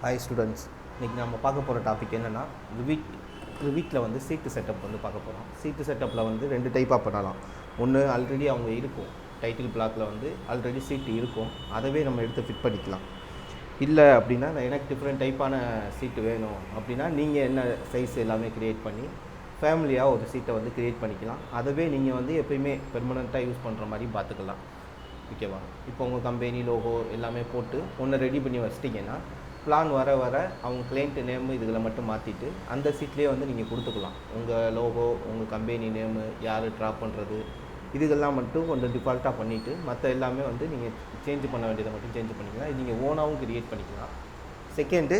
Hi students, இன்றைக்கி நம்ம பார்க்க போகிற டாபிக் என்னென்னா ரிவீட்டில் வந்து சீட்டு செட்டப் வந்து பார்க்க போகிறோம். சீட்டு செட்டப்பில் வந்து 2 டைப்பாக பண்ணலாம். ஒன்று ஆல்ரெடி அவங்க இருக்கும், டைட்டில் பிளாக்கில் வந்து ஆல்ரெடி சீட்டு இருக்கும், அதவே நம்ம எடுத்து ஃபிட் பண்ணிக்கலாம். இல்லை அப்படின்னா எனக்கு டிஃப்ரெண்ட் டைப்பான சீட்டு வேணும் அப்படின்னா நீங்கள் என்ன சைஸ் எல்லாமே க்ரியேட் பண்ணி ஃபேமிலியாக ஒரு சீட்டை வந்து க்ரியேட் பண்ணிக்கலாம். அதவே நீங்கள் வந்து எப்பயுமே பெர்மனெண்ட்டாக யூஸ் பண்ணுற மாதிரி பார்த்துக்கலாம். ஓகேவா? இப்போ உங்கள் கம்பெனி லோகோ எல்லாமே போட்டு ஒன்று ரெடி பண்ணி வச்சிட்டிங்கன்னா பிளான் வர அவங்க கிளைண்ட் நேமு இதுகளை மட்டும் மாற்றிட்டு அந்த சீட்லேயே வந்து நீங்கள் கொடுத்துக்கலாம். உங்கள் லோகோ, உங்கள் கம்பெனி நேமு, யார் ட்ராப் பண்ணுறது, இதுகெல்லாம் மட்டும் கொஞ்சம் டிஃபால்ட்டாக பண்ணிவிட்டு மற்ற எல்லாமே வந்து நீங்கள் சேஞ்ச் பண்ண வேண்டியதை மட்டும் சேஞ்ச் பண்ணிக்கலாம். இது நீங்கள் ஓனாகவும் க்ரியேட் பண்ணிக்கலாம். செகண்டு,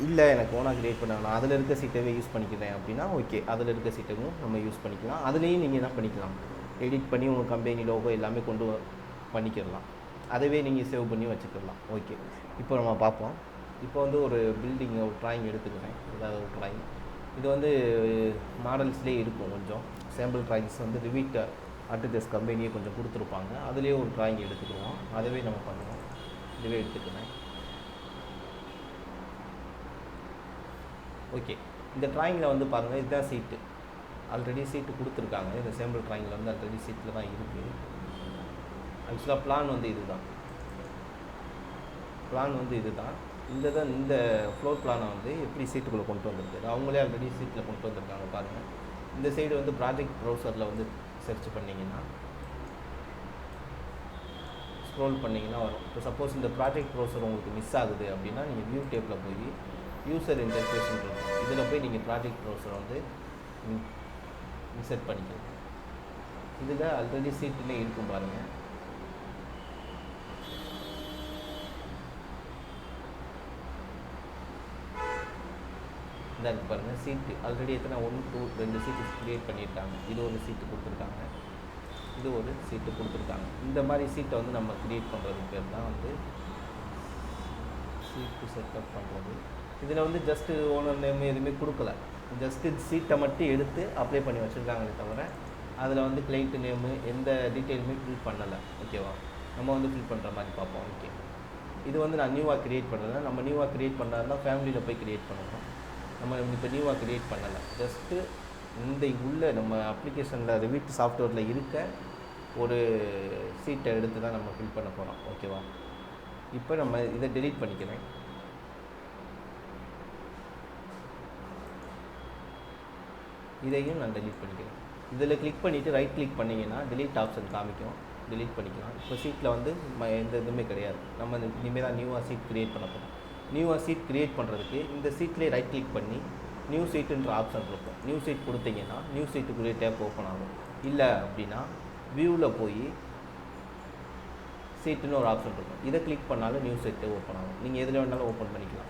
இல்லை எனக்கு ஓனாக க்ரியேட் பண்ணலாம், அதில் இருக்க சீட்டவே யூஸ் பண்ணிக்கிறேன் அப்படின்னா ஓகே, அதில் இருக்க சீட்டையும் நம்ம யூஸ் பண்ணிக்கலாம். அதுலேயும் நீங்கள் என்ன பண்ணிக்கலாம், எடிட் பண்ணி உங்கள் கம்பெனி லோகோ எல்லாமே கொண்டு பண்ணிக்கிடலாம். அதவே நீங்கள் சேவ் பண்ணி வச்சுக்கலாம். ஓகே, இப்போ நம்ம பார்ப்போம். இப்போ வந்து ஒரு பில்டிங் ஒரு ட்ராயிங் எடுத்துக்கிறேன். ஏதாவது ஒரு ட்ராயிங், இது வந்து மாடல்ஸ்லேயே இருக்கும். கொஞ்சம் சாம்பிள் ட்ராயிங்ஸ் வந்து ரிவீட் ஆர்டிடெஸ்ட் கம்பெனியே கொஞ்சம் கொடுத்துருப்பாங்க. அதுலேயே ஒரு ட்ராயிங் எடுத்துக்குவோம். அதவே நம்ம பண்ணுவோம். இதுவே எடுத்துக்கிறேன். ஓகே, இந்த ட்ராயிங்கில் வந்து பாருங்கள், இதுதான் சீட்டு. ஆல்ரெடி சீட்டு கொடுத்துருக்காங்க. இந்த சாம்பிள் ட்ராயிங்கில் வந்து ஆல்ரெடி சீட்டில் தான் இருக்குது. ஆக்சுவலாக பிளான் வந்து இதுதான். இந்த ஃப்ளோர் பிளானை வந்து எப்படி சீட்டுக்குள்ளே கொண்டு வந்திருக்கு, அவங்களே ஆல்ரெடி சீட்டில் கொண்டு வந்திருக்காங்க. பாருங்கள், இந்த சைடு வந்து ப்ராஜெக்ட் ப்ரௌசரில் வந்து சர்ச் பண்ணிங்கன்னா, ஸ்க்ரோல் பண்ணிங்கன்னா வரும். இப்போ சப்போஸ் இந்த ப்ராஜெக்ட் ப்ரௌசர் உங்களுக்கு மிஸ் ஆகுது அப்படின்னா நீங்கள் வியூ டேப்பில் போய் யூசர் இன்டர்ஃபேஸ் இருக்கும், இதில் போய் நீங்கள் ப்ராஜெக்ட் ப்ரௌசரை வந்து இன்சர்ட் பண்ணிக்கலாம். இதில் ஆல்ரெடி சீட்டுமே இருக்கும் பாருங்கள். இதாக பாருங்கள், சீட்டு ஆல்ரெடி எத்தனை 1 2 2 சீட்டு க்ரியேட் பண்ணியிருக்காங்க. இது ஒரு சீட்டு கொடுத்துருக்காங்க, இது ஒரு சீட்டு கொடுத்துருக்காங்க. இந்த மாதிரி சீட்டை வந்து நம்ம க்ரியேட் பண்ணுறதுக்கு பேர் தான் வந்து சீட்டு செட்டப் பண்ணுறது. இதில் வந்து ஜஸ்ட்டு ஓனர் நேம் எதுவுமே கொடுக்கல, ஜஸ்ட்டு சீட்டை மட்டும் எடுத்து அப்ளை பண்ணி வச்சுருக்காங்களே தவிர அதில் வந்து கிளைண்ட் நேமு எந்த டீட்டெயிலுமே ஃபில் பண்ணலை. ஓகேவா? நம்ம வந்து ஃபில் பண்ணுற மாதிரி பார்ப்போம். ஓகே, இது வந்து நான் நியூவாக க்ரியேட் பண்ணுறேன். நம்ம நியூவாக க்ரியேட் பண்ணுறதுனா ஃபேமிலியில் போய் க்ரியேட் பண்ணணும். நம்ம இப்போ நியூவாக க்ரியேட் பண்ணலை, ஜஸ்ட்டு இந்த உள்ள நம்ம அப்ளிகேஷனில் ரிவீட் சாஃப்ட்வேரில் இருக்க ஒரு சீட்டை எடுத்து தான் நம்ம ஃபில் பண்ண போகிறோம். ஓகேவா? இப்போ நம்ம இதை டெலீட் பண்ணிக்கிறேன். இதையும் நான் டெலீட் பண்ணிக்கிறேன். இதில் கிளிக் பண்ணிவிட்டு ரைட் கிளிக் பண்ணிங்கன்னா டெலீட் ஆப்ஷன் காமிக்கும், டெலீட் பண்ணிக்கலாம். இப்போ சீட்டில் வந்து எந்த இதுவுமே கிடையாது. நம்ம இனிமேல் தான் நியூவாக சீட் க்ரியேட் பண்ண போகிறோம். நியூவாக சீட் க்ரியேட் பண்ணுறதுக்கு இந்த சீட்லேயே ரைட் கிளிக் பண்ணி நியூ சீட்டுன்ற ஆப்ஷன் இருக்கும். நியூ சீட் கொடுத்தீங்கன்னா நியூ சீட்டுக்குள்ளே டேப் ஓப்பன் ஆகும். இல்லை அப்படின்னா வியூவில் போய் சீட்டுன்னு ஒரு ஆப்ஷன் இருக்கும், இதை கிளிக் பண்ணாலும் நியூ சீட்டே ஓப்பன் ஆகும். நீங்கள் எதில் வேணாலும் ஓப்பன் பண்ணிக்கலாம்.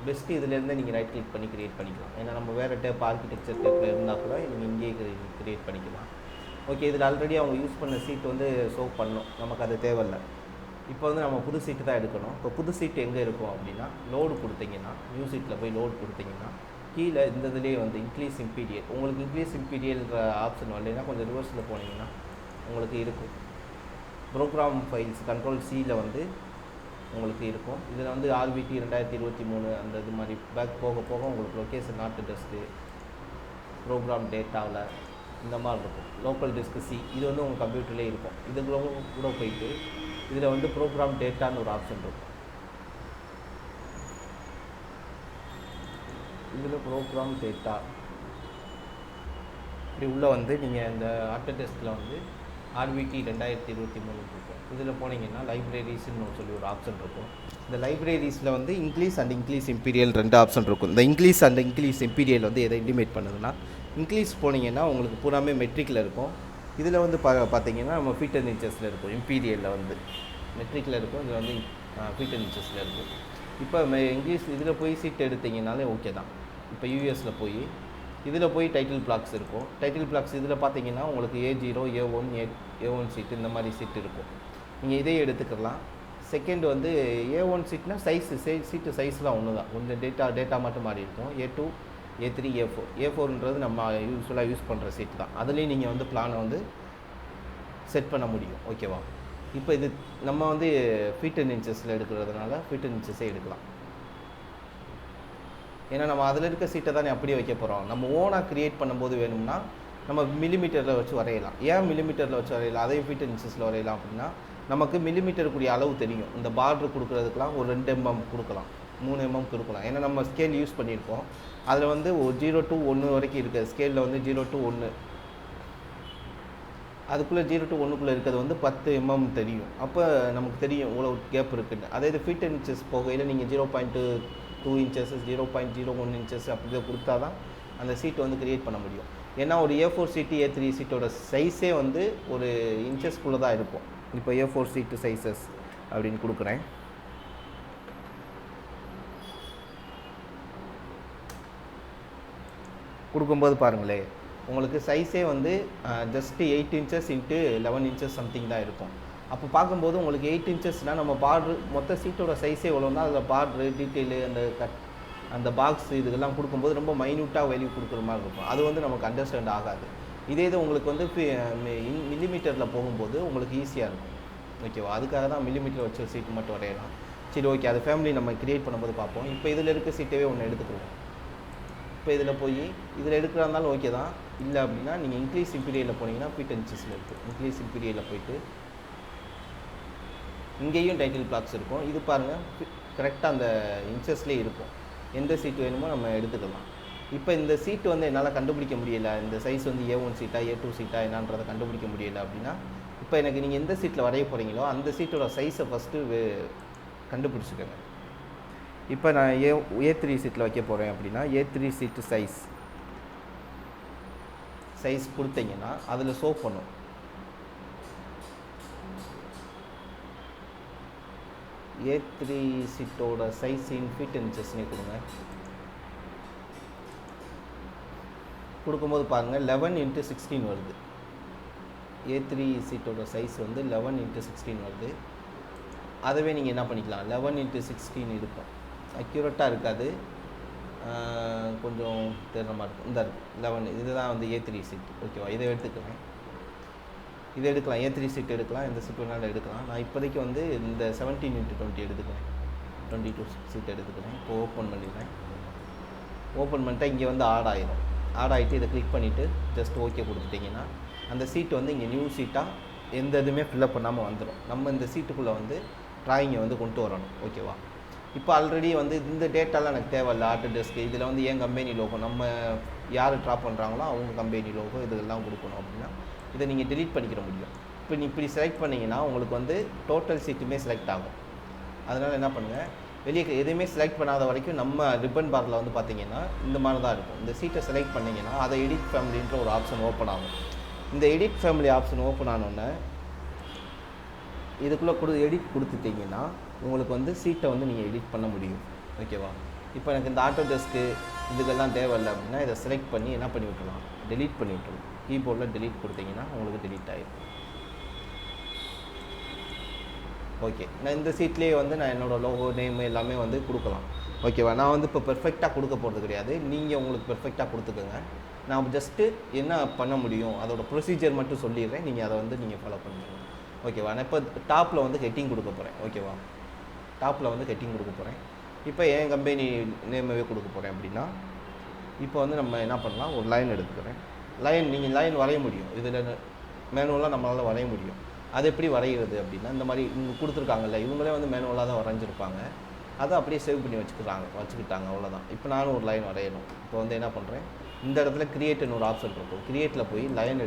பெஸ்ட்டு இதிலேருந்தே நீங்கள் ரைட் கிளிக் பண்ணி க்ரியேட் பண்ணிக்கலாம். ஏன்னா நம்ம வேறு டேப் ஆர்கிடெக்சர் டேப்பில் இருந்தால் கூட நீங்கள் இங்கேயே க்ரியேட் பண்ணிக்கலாம். ஓகே, இதில் ஆல்ரெடி அவங்க யூஸ் பண்ண சீட் வந்து ஷோ பண்ணணும், நமக்கு அது தேவையில்லை. இப்போ வந்து நம்ம புது சீட்டு தான் எடுக்கணும். இப்போ புது சீட்டு எங்கே இருக்கும் அப்படின்னா லோடு கொடுத்தீங்கன்னா, நியூ சீட்டில் போய் லோடு கொடுத்தீங்கன்னா கீழே இந்த இதுலேயே வந்து இன்க்ரீஸ் இம்பீரியல், உங்களுக்கு இன்க்ரீஸ் இம்பீரியல்ன்ற ஆப்ஷன் வரலைன்னா கொஞ்சம் ரிவர்ஸில் போனீங்கன்னா உங்களுக்கு இருக்கும். ப்ரோக்ராம் ஃபைல்ஸ் கண்ட்ரோல் சியில் வந்து உங்களுக்கு இருக்கும். இதில் வந்து RVT 2023 அந்த இது மாதிரி பேக் போக போக உங்களுக்கு லொக்கேஷன் நாட் டெஸ்ட்டு, ப்ரோக்ராம் டேட்டாவில் இந்த மாதிரி இருக்கும். லோக்கல் டிஸ்க் சி, இது வந்து உங்கள் கம்ப்யூட்டர்லேயே இருக்கும். இதுக்குள்ள கூட போயிட்டு இதில் வந்து ப்ரோக்ராம் டேட்டான்னு ஒரு ஆப்ஷன் இருக்கும். இதில் ப்ரோக்ராம் டேட்டா இப்படி உள்ளே வந்து நீங்கள் இந்த ஆட்டோடெஸ்கில் வந்து RVT 2023 இருக்கும். இதில் போனீங்கன்னா லைப்ரரிஸ்ன்னு சொல்லி ஒரு ஆப்ஷன் இருக்கும். இந்த லைப்ரரிஸில் வந்து English and English imperial 2 option இருக்கும். இந்த இங்கிலீஷ் அண்ட் இங்கிலீஷ் இம்பீரியல் வந்து எதை இன்டிமேட் பண்ணுதுன்னா, இங்கிலீஷ் போனீங்கன்னா உங்களுக்கு பூராமே மெட்ரிக்கில் இருக்கும். இதில் வந்து பார்த்தீங்கன்னா நம்ம ஃபீட் அண்ட் இன்ச்சஸில் இருக்கும். இம்பீரியலில் வந்து மெட்ரிக்கில் இருக்கும், இதில் வந்து ஃபீட் அண்ட் இன்ச்சஸில் இருக்கும். இப்போ இங்கிலீஷ் இதில் போய் சீட் எடுத்தீங்கனாலே ஓகே தான். இப்போ யூஎஸில் போய் இதில் போய் டைட்டில் பிளாக்ஸ் இருக்கும். டைட்டில் பிளாக்ஸ் இதில் பார்த்தீங்கன்னா உங்களுக்கு A0, A1, A1 சீட்டு இந்த மாதிரி சீட்டு இருக்கும். நீங்கள் இதே எடுத்துக்கலாம். செகண்ட் வந்து A1 சீட்னா சீட்டு சைஸ்லாம் ஒன்று தான், கொஞ்சம் டேட்டா மட்டும் மாறி இருக்கும். A2, A3, A4. A4ன்றது நம்ம யூஸ்ஃபுல்லாக யூஸ் பண்ணுற சீட்டு தான். அதுலேயும் நீங்கள் வந்து பிளானை வந்து செட் பண்ண முடியும். ஓகேவா? இப்போ இது நம்ம வந்து ஃபீட் அண்ட் இன்ச்சஸில் எடுக்கிறதுனால ஃபீட் அண்ட் இன்ச்சஸே எடுக்கலாம். ஏன்னா நம்ம அதில் இருக்க சீட்டை தானே அப்படியே வைக்க போகிறோம். நம்ம ஓனாக க்ரியேட் பண்ணும்போது வேணும்னா நம்ம மில்லிமீட்டரில் வச்சு வரையலாம். ஏன் மில்லிமீட்டரில் வச்சு வரையலாம், அதே ஃபீட் அண்ட் இன்ச்சஸில் வரையலாம் அப்படின்னா நமக்கு மில்லிமீட்டருக்குரிய அளவு தெரியும். இந்த பார்டர் கொடுக்குறதுக்கெலாம் ஒரு 2 mm கொடுக்கலாம், 3 mm கொடுக்கலாம். ஏன்னா நம்ம ஸ்கேல் யூஸ் பண்ணியிருக்கோம். அதில் வந்து 0 to 1 வரைக்கும் இருக்குது. ஸ்கேலில் வந்து 0 to 1, அதுக்குள்ளே 0 to 1க்குள்ளே இருக்கிறது வந்து 10 mm தெரியும். அப்போ நமக்கு தெரியும் இவ்வளோ கேப் இருக்குன்னு. அதே இது ஃபீட் அண்ட் இன்ச்சஸ் போகையில் நீங்கள் 0.2 inches 0.01 inches அப்படி கொடுத்தா தான் அந்த சீட் வந்து க்ரியேட் பண்ண முடியும். ஏன்னா ஒரு A4 சீட்டு A3 சீட்டோட சைஸே வந்து ஒரு இன்ச்சஸ்குள்ளே தான் இருக்கும். இப்போ A4 சீட்டு சைஸஸ் அப்படின்னு கொடுக்குறேன். கொடுக்கும்போது பாருங்களேன், உங்களுக்கு சைஸே வந்து ஜஸ்ட்டு 8 inches × 11 inches சம்திங் தான் இருக்கும். அப்போ பார்க்கும்போது உங்களுக்கு 8 inchesனால் நம்ம பார்ட்ரு மொத்த சீட்டோட சைஸே எவ்வளோன்னா அதில் பார்ட்ரு டீட்டெயிலு அந்த பாக்ஸ் இதுக்கெல்லாம் கொடுக்கும்போது ரொம்ப மைன்யூட்டாக வேல்யூ கொடுக்குற மாதிரி இருக்கும். அது வந்து நமக்கு அண்டர்ஸ்டாண்ட் ஆகாது. இதே இது உங்களுக்கு வந்து மில்லிமீட்டரில் போகும்போது உங்களுக்கு ஈஸியாக இருக்கும். ஓகேவா? அதுக்காக தான் மில்லிமீட்டர் வச்சு ஒரு சீட்டு மட்டும் வரையலாம். சரி, ஓகே, அது ஃபேமிலி நம்ம க்ரியேட் பண்ணும்போது பார்ப்போம். இப்போ இதில் இருக்க சீட்டவே ஒன்று எடுத்துக்குவோம். இப்போ இதில் போய் இதில் எடுக்கிறா இருந்தாலும் ஓகே தான். இல்லை அப்படின்னா நீங்கள் இன்க்ரீஸ் இம்பீரியலில் போனீங்கன்னா ஃபீட் அண்ட் இன்ச்சஸில் இருக்குது. இன்க்ரீஸ் இம்பீரியலில் போயிட்டு இங்கேயும் டைட்டில் பிளாக்ஸ் இருக்கும். இது பாருங்கள், கரெக்டாக அந்த இன்ச்சஸ்லேயே இருக்கும். எந்த சீட்டு வேணுமோ நம்ம எடுத்துக்கலாம். இப்போ இந்த சீட்டு வந்து என்னால் கண்டுபிடிக்க முடியலை, இந்த சைஸ் வந்து A1 சீட்டா A2 சீட்டா என்னன்றதை கண்டுபிடிக்க முடியலை அப்படின்னா, இப்போ எனக்கு நீங்கள் எந்த சீட்டில் வரைய போகிறீங்களோ அந்த சீட்டோட சைஸை ஃபஸ்ட்டு கண்டுபிடிச்சிக்கோங்க. இப்போ நான் A3 சீட்டில் வைக்க போகிறேன் அப்படின்னா A3 சீட்டு சைஸ் கொடுத்தீங்கன்னா அதில் ஷோ பண்ணும். A3 சீட்டோட சைஸ் இன் ஃபீட் அண்ட் இன்ச்சஸ்னே கொடுங்க. கொடுக்கும்போது பாருங்கள் 11 × 16 வருது. A3 சீட்டோட சைஸ் வந்து 11 × 16 வருது. அதவே நீங்கள் என்ன பண்ணிக்கலாம், 11 × 16 இருக்கும். அக்யூரேட்டாக இருக்காது, கொஞ்சம் தெரிகிற மாதிரி இருக்கும். இந்த இருக்குது 11, இதுதான் வந்து A3 சீட். ஓகேவா? இதை எடுத்துக்கிறேன். இதை எடுக்கலாம், A3 சீட் எடுக்கலாம், எந்த சீட் வேணாலும் எடுக்கலாம். நான் இப்போதைக்கு வந்து இந்த 17 × 20 எடுத்துக்கிறேன், 22 சீட் எடுத்துக்கிறேன். இப்போ ஓப்பன் பண்ணிடுறேன். ஓப்பன் பண்ணிட்டா இங்கே வந்து ஆட் ஆகிட்டு இதை கிளிக் பண்ணிவிட்டு ஜஸ்ட் ஓகே கொடுத்துட்டிங்கன்னா அந்த சீட்டு வந்து இங்கே நியூ சீட்டாக எந்த இதுவுமே ஃபில்அப் பண்ணாமல் வந்துடும். நம்ம இந்த சீட்டுக்குள்ளே வந்து ட்ராயிங்கை வந்து கொண்டு வரணும். ஓகேவா? இப்போ ஆல்ரெடி வந்து இந்த டேட்டாலாம் எனக்கு தேவையில்லை. ஆட்டோடெஸ்க் இதில் வந்து என் கம்பெனி லோகோ, நம்ம யார் ட்ரா பண்ணுறாங்களோ அவங்க கம்பெனி லோகோ இதெல்லாம் கொடுக்கணும் அப்படின்னா இதை நீங்கள் டெலீட் பண்ணிக்கிற முடியும். இப்போ நீ இப்படி செலக்ட் பண்ணிங்கன்னா உங்களுக்கு வந்து டோட்டல் சீட்டுமே செலக்ட் ஆகும். அதனால் என்ன பண்ணுங்கள், வெளியே எதுவுமே செலக்ட் பண்ணாத வரைக்கும் நம்ம ரிப்பன் பாரில் வந்து பார்த்தீங்கன்னா இந்த மாதிரி தான் இருக்கும். இந்த சீட்டை செலக்ட் பண்ணிங்கன்னா அதை எடிட் ஃபேமிலின்ற ஒரு ஆப்ஷன் ஓப்பன் ஆகும். இந்த எடிட் ஃபேமிலி ஆப்ஷன் ஓப்பன் ஆனோடனே இதுக்குள்ளே எடிட் கொடுத்துட்டிங்கன்னா உங்களுக்கு வந்து சீட்டை வந்து நீங்கள் எடிட் பண்ண முடியும். ஓகேவா? இப்போ எனக்கு இந்த ஆட்டோடெஸ்க்கு இதுக்கெல்லாம் தேவையில்லை அப்படின்னா இதை செலக்ட் பண்ணி என்ன பண்ணி விட்டுலாம், டெலீட் பண்ணி விட்டுருலாம். கீபோர்டில் டெலீட் கொடுத்தீங்கன்னா உங்களுக்கு டெலீட் ஆகிடும். ஓகே, நான் இந்த சீட்லேயே வந்து நான் என்னோடய லோகோ நேம் எல்லாமே வந்து கொடுக்கலாம். ஓகேவா? நான் வந்து இப்போ பெர்ஃபெக்டாக கொடுக்க போகிறது கிடையாது, நீங்கள் உங்களுக்கு பெர்ஃபெக்டாக கொடுத்துக்கோங்க. நான் ஜஸ்ட்டு என்ன பண்ண முடியும் அதோட ப்ரொசீஜர் மட்டும் சொல்லிடுறேன், நீங்கள் அதை வந்து நீங்கள் ஃபாலோ பண்ணுங்கள். ஓகேவா? நான் இப்போ டாப்பில் வந்து ஹெட்டிங் கொடுக்க போகிறேன். ஓகேவா? டாப்பில் வந்து ஹெட்டிங் கொடுக்க போகிறேன். இப்போ என் கம்பெனி நேமவே கொடுக்க போகிறேன் அப்படின்னா இப்போ வந்து நம்ம என்ன பண்ணலாம், ஒரு லைன் எடுத்துக்கிறேன். நீங்கள் லைன் வரைய முடியும், இதில் மேனுவலாக நம்மளால் வரைய முடியும். அது எப்படி வரைகிறது அப்படின்னா இந்த மாதிரி இவங்க கொடுத்துருக்காங்கல்ல, இவங்களே வந்து மேனுவலாக தான் வரைஞ்சிருப்பாங்க. அதை அப்படியே சேவ் பண்ணி வச்சுக்கிட்டாங்க, அவ்வளோதான். இப்போ நானும் ஒரு லைன் வரையணும். இப்போ வந்து என்ன பண்ணுறேன், இந்த இடத்துல கிரியேட்னு ஒரு ஆப்ஷன் இருக்கும். கிரியேட்டில் போய் லைன்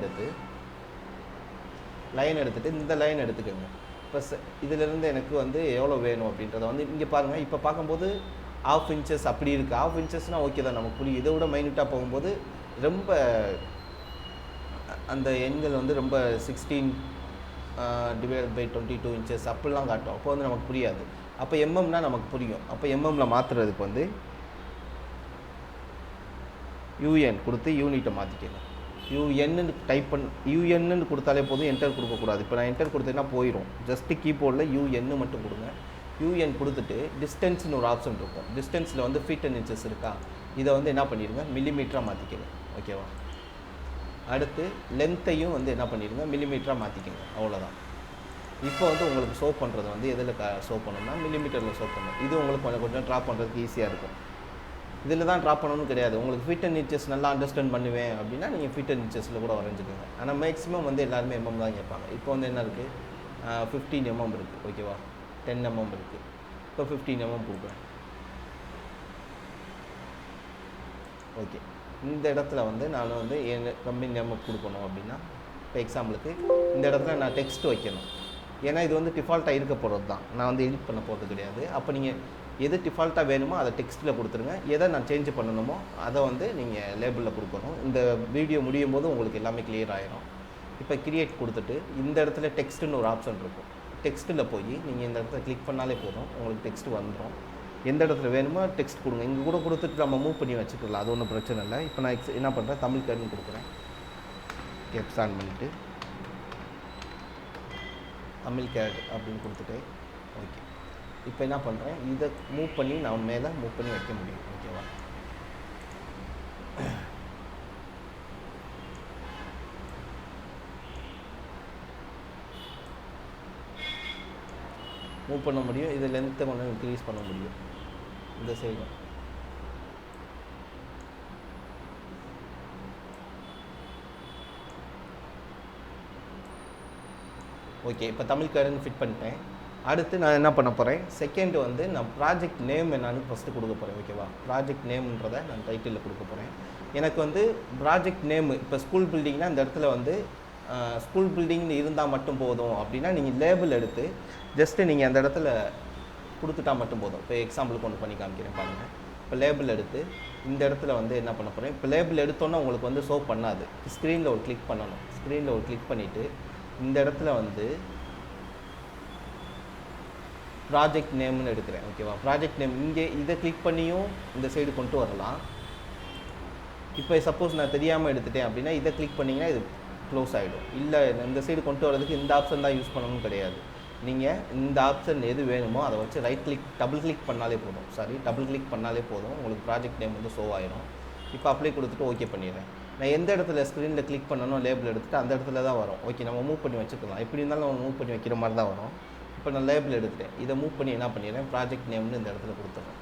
எடுத்துகிட்டு இந்த லைன் எடுத்துக்கோங்க. இப்போ இதிலேருந்து எனக்கு வந்து எவ்வளோ வேணும் அப்படின்றத வந்து இங்கே பாருங்கள். இப்போ பார்க்கும்போது 1/2 inches அப்படி இருக்குது. 1/2 inchesனால் ஓகே தான், நமக்கு புரியும். இதை விட மைன்யூட்டாக போகும்போது ரொம்ப அந்த எண்கள் வந்து ரொம்ப 16/22 inches அப்படிலாம் காட்டும். அப்போ வந்து நமக்கு புரியாது. அப்போ எம்எம்னா நமக்கு புரியும். அப்போ எம்எம்மில் மாற்றுறதுக்கு வந்து யூஎன் கொடுத்து யூனிட்டை மாற்றிக்கணும். யூஎன்னு டைப் யூஎன்னு கொடுத்தாலே போதும், என்டர் கொடுக்கக்கூடாது. இப்போ நான் என்டர் கொடுத்தேன்னா போயிடும். ஜஸ்ட்டு கீபோர்டில் யூஎன்னு மட்டும் கொடுங்க. யூஎன் கொடுத்துட்டு டிஸ்டன்ஸ்னு ஒரு ஆப்ஷன் இருக்கும். டிஸ்டன்ஸில் வந்து ஃபீட் அண்ட் இன்ச்சஸ் இருக்கா, இதை வந்து என்ன பண்ணிடுங்க, மில்லிமீட்டராக மாற்றிக்கணும். ஓகேவா? அடுத்து லென்த்தையும் வந்து என்ன பண்ணிடுங்க, மில்லிமீட்டராக மாற்றிக்கணும். அவ்வளோதான். இப்போ வந்து உங்களுக்கு ஷோ பண்ணுறது வந்து எதில் ஷோ பண்ணணும்னா மில்லிமீட்டரில் ஷோ பண்ணணும். இது உங்களுக்கு கொஞ்சம் ட்ரா பண்ணுறதுக்கு ஈஸியாக இருக்கும். இதில் தான் ட்ரா பண்ணணும்னு கிடையாது. உங்களுக்கு ஃபிட் அண்ட் நிச்சஸ் நல்லா அண்டர்ஸ்டாண்ட் பண்ணுவேன் அப்படின்னா நீங்கள் ஃபிட் அண்ட் நிச்சஸில் கூட வரைஞ்சிக்கோங்க. ஆனால் மேக்ஸிமம் வந்து எல்லாருமே எம்எம் தான் கேட்பாங்க. இப்போ வந்து என்ன இருக்குது, 15 mm இருக்குது, ஓகேவா, 10 mm இருக்குது. இப்போ 15 mm கொடுக்குறேன். ஓகே, இந்த இடத்துல வந்து நான் வந்து என் கம்பெனி நேம் கொடுக்கணும் அப்படின்னா, இப்போ எக்ஸாம்பிளுக்கு இந்த இடத்துல நான் டெக்ஸ்ட் வைக்கணும். ஏன்னா இது வந்து டிஃபால்ட்டாக இருக்க போகிறது தான், நான் வந்து எடிட் பண்ண போகிறது கிடையாது. அப்போ நீங்கள் எது டிஃபால்ட்டாக வேணுமோ அதை டெக்ஸ்ட்டில் கொடுத்துருங்க. எதை நான் சேஞ்ச் பண்ணணுமோ அதை வந்து நீங்கள் லேபிளில் கொடுக்கணும். இந்த வீடியோ முடியும் போது உங்களுக்கு எல்லாமே கிளியர் ஆகிடும். இப்போ கிரியேட் கொடுத்துட்டு இந்த இடத்துல டெக்ஸ்ட்டுன்னு ஒரு ஆப்ஷன் இருக்கும். டெக்ஸ்ட்டில் போய் நீங்கள் இந்த இடத்துல கிளிக் பண்ணாலே போதும், உங்களுக்கு டெக்ஸ்ட் வந்துடும். எந்த இடத்துல வேணுமோ டெக்ஸ்ட் கொடுங்க. இங்கே கூட கொடுத்துட்டு நம்ம மூவ் பண்ணி வச்சுக்கலாம், அது ஒன்றும் பிரச்சனை இல்லை. இப்போ நான் என்ன பண்ணுறேன், தமிழ் கேர்னு கொடுக்குறேன். கேப்ஸ் ஆன் பண்ணிவிட்டு தமிழ் கேட் அப்படின்னு கொடுத்துட்டு ஓகே. இப்போ என்ன பண்ணுறேன், இதை மூவ் பண்ணி நான் மேலே மூவ் பண்ணி வைக்க முடியும், ஓகேவா. மூவ் பண்ண முடியும். இது லென்த்தை கொஞ்சம் இன்க்ரீஸ் பண்ண முடியும் இந்த சைடு. ஓகே, இப்போ தமிழ் கார்டுன்னு ஃபிட் பண்ணிட்டேன். அடுத்து நான் என்ன பண்ண போகிறேன், செகண்ட் வந்து நான் ப்ராஜெக்ட் நேம் என்னன்னு ஃபஸ்ட்டு கொடுக்க போகிறேன், ஓகேவா. ப்ராஜெக்ட் நேம்ன்றதை நான் டைட்டிலில் கொடுக்க போகிறேன். எனக்கு வந்து ப்ராஜெக்ட் நேம் இப்போ ஸ்கூல் பில்டிங்னா இந்த இடத்துல வந்து ஸ்கூல் பில்டிங்னு இருந்தால் மட்டும் போதும் அப்படின்னா நீங்கள் லேபிள் எடுத்து ஜஸ்ட்டு நீங்கள் அந்த இடத்துல கொடுத்துட்டா மட்டும் போதும். இப்போ எக்ஸாம்பிளுக்கு ஒன்று பண்ணி காமிக்கிறேன் பாருங்கள். இப்போ லேபிள் எடுத்து இந்த இடத்துல வந்து என்ன பண்ண போகிறேன், இப்போ லேபிள் எடுத்தோன்னா உங்களுக்கு வந்து ஷோ பண்ணாது. ஸ்க்ரீனில் ஒரு கிளிக் பண்ணணும். ஸ்க்ரீனில் ஒரு கிளிக் பண்ணிவிட்டு இந்த இடத்துல வந்து ப்ராஜெக்ட் நேம்னு எடுக்கிறேன், ஓகேவா. ப்ராஜெக்ட் நேம் இங்கே இதை கிளிக் பண்ணியும் இந்த சைடு கொண்டு வரலாம். இப்போ சப்போஸ் நான் தெரியாமல் எடுத்துட்டேன் அப்படின்னா இதை கிளிக் பண்ணிங்கன்னா இது க்ளோஸ் ஆகிடும். இல்லை இந்த சைடு கொண்டு வரதுக்கு இந்த ஆப்ஷன் தான் யூஸ் பண்ணணும்னு கிடையாது. நீங்கள் இந்த ஆப்ஷன் எது வேணுமோ அதை வச்சு ரைட் கிளிக் டபுள் கிளிக் பண்ணாலே போதும். டபுள் கிளிக் பண்ணாலே போதும், உங்களுக்கு ப்ராஜெக்ட் நேம் வந்து ஷோ ஆகிடும். இப்போ அப்ளை கொடுத்துட்டு ஓகே பண்ணிடுறேன். நான் எந்த இடத்துல ஸ்க்ரீனில் கிளிக் பண்ணணும் லேபிள் எடுத்துகிட்டு அந்த இடத்துல தான் வரும். ஓகே, நம்ம மூவ் பண்ணி வச்சுக்கலாம். எப்படி இருந்தாலும் நம்ம மூவ் பண்ணி வைக்கிற மாதிரி தான் வரும். இப்போ நான் லேபிள் எடுத்துட்டேன். இதை மூவ் பண்ணி என்ன பண்ணிடுறேன், ப்ராஜெக்ட் நேம்னு இந்த இடத்துல கொடுத்துட்றேன்.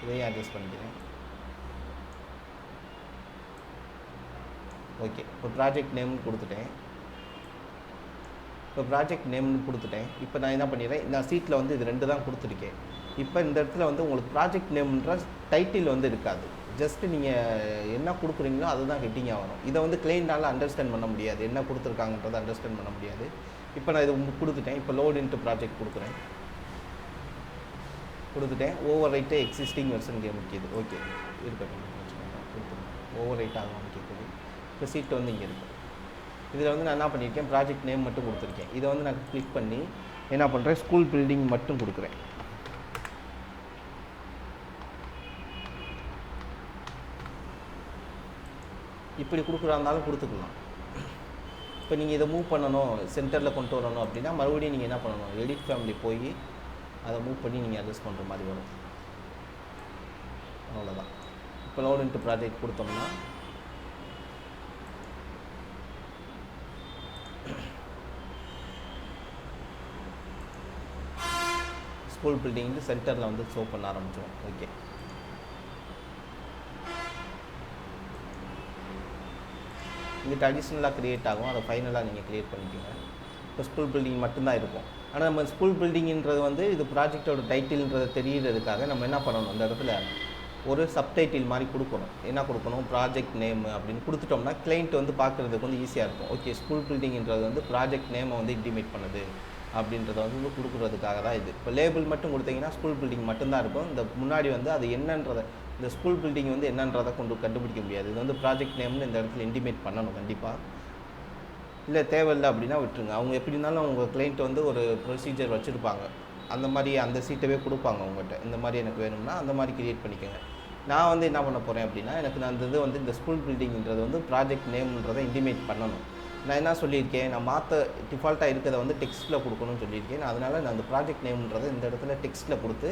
இதையும் அட்ஜஸ்ட் பண்ணிக்கிறேன். ஓகே, இப்போ ப்ராஜெக்ட் நேம்னு கொடுத்துட்டேன். இப்போ நான் என்ன பண்ணிடுறேன், நான் சீட்டில் வந்து இது 2 தான் கொடுத்துருக்கேன். இப்போ இந்த இடத்துல வந்து உங்களுக்கு ப்ராஜெக்ட் நேம்ன்ற டைட்டில் வந்து இருக்காது. ஜஸ்ட்டு நீங்கள் என்ன கொடுக்குறீங்களோ அதுதான் ஹெட்டிங்காக வரும். இதை வந்து கிளைண்டால் அண்டர்ஸ்டாண்ட் பண்ண முடியாது, என்ன கொடுத்துருக்காங்கன்றதை அண்டர்ஸ்டாண்ட் பண்ண முடியாது. இப்போ நான் இது கொடுத்துட்டேன். இப்போ லோட் இன்ட்டு ப்ராஜெக்ட் கொடுத்துட்டேன். Over right existing version game இருக்குது. ஓகே, இருக்கட்டும், கொடுத்துருங்க. ஓவர் ரைட் ஆகும் கேட்குது. இப்போ சீட்டு வந்து இங்கே இருக்குது. இதில் வந்து நான் என்ன பண்ணியிருக்கேன், ப்ராஜெக்ட் நேம் மட்டும் கொடுத்துருக்கேன். இதை வந்து நான் கிளிக் பண்ணி என்ன பண்ணுறேன், ஸ்கூல் பில்டிங் மட்டும் கொடுக்குறேன். இப்படி கொடுக்குறா இருந்தாலும் கொடுத்துக்கலாம். இப்போ நீங்கள் இதை மூவ் பண்ணணும், சென்டரில் கொண்டு வரணும் அப்படின்னா மறுபடியும் நீங்கள் என்ன பண்ணணும், எடிட் ஃபேமிலி போய் அதை மூவ் பண்ணி நீங்கள் அட்ஜஸ்ட் பண்ணுற மாதிரி வரும். அவ்வளோதான். இப்போ லோட் இன்ட்டு ப்ராஜெக்ட் கொடுத்தோம்னா ஸ்கூல் பில்டிங் சென்டரில் வந்து ஷோ பண்ண ஆரம்பிச்சிடும். ஓகே, இங்கிட்ட அடிஷ்னலாக க்ரியேட் ஆகும், அதை ஃபைனலாக நீங்கள் க்ரியேட் பண்ணிக்கோங்க. இப்போ ஸ்கூல் பில்டிங் மட்டும்தான் இருக்கும். ஆனால் நம்ம ஸ்கூல் பில்டிங்கிறது வந்து இது ப்ராஜெக்டோட டைட்டில்ன்றது தெரிகிறதுக்காக நம்ம என்ன பண்ணணும், அந்த இடத்துல ஒரு சப்டைட்டில் மாதிரி கொடுக்கணும். என்ன கொடுக்கணும், ப்ராஜெக்ட் நேம் அப்படின்னு கொடுத்துட்டோம்னா கிளைண்ட் வந்து பார்க்குறதுக்கு வந்து ஈஸியாக இருக்கும். ஓகே, ஸ்கூல் பில்டிங்ன்றது வந்து ப்ராஜெக்ட் நேமை வந்து இன்டிமேட் பண்ணுது அப்படின்றத வந்து கொடுக்குறதுக்காக தான் இது. இப்போ லேபிள் மட்டும் கொடுத்தீங்கன்னா ஸ்கூல் பில்டிங் மட்டும்தான் இருக்கும். இந்த முன்னாடி வந்து அது என்னன்றதை, இந்த ஸ்கூல் பில்டிங் வந்து என்னன்றதை கண்டுபிடிக்க முடியாது. இது வந்து ப்ராஜெக்ட் நேம்னு இந்த இடத்துல இன்டிமேட் பண்ணணும் கண்டிப்பாக. இல்லை தேவையில்லை அப்படின்னா விட்டுருங்க. அவங்க எப்படி இருந்தாலும் அவங்க கிளைண்ட் வந்து ஒரு ப்ரொசீஜர் வச்சுருப்பாங்க, அந்த மாதிரி அந்த சீட்டவே கொடுப்பாங்க உங்கள்கிட்ட. இந்த மாதிரி எனக்கு வேணும்னா அந்த மாதிரி க்ரியேட் பண்ணிக்கோங்க. நான் வந்து என்ன பண்ண போகிறேன் அப்படின்னா, எனக்கு நான் இந்த இது வந்து இந்த ஸ்கூல் பில்டிங்ன்றது வந்து ப்ராஜெக்ட் நேம்ன்றதை இன்டிமேட் பண்ணணும். நான் என்ன சொல்லியிருக்கேன், நான் டிஃபால்ட்டாக இருக்கிறத வந்து டெக்ஸ்ட்டில் கொடுக்கணும்னு சொல்லியிருக்கேன். அதனால் நான் அந்த ப்ராஜெக்ட் நேம்ன்றதை இந்த இடத்துல டெக்ஸ்ட்டில் கொடுத்து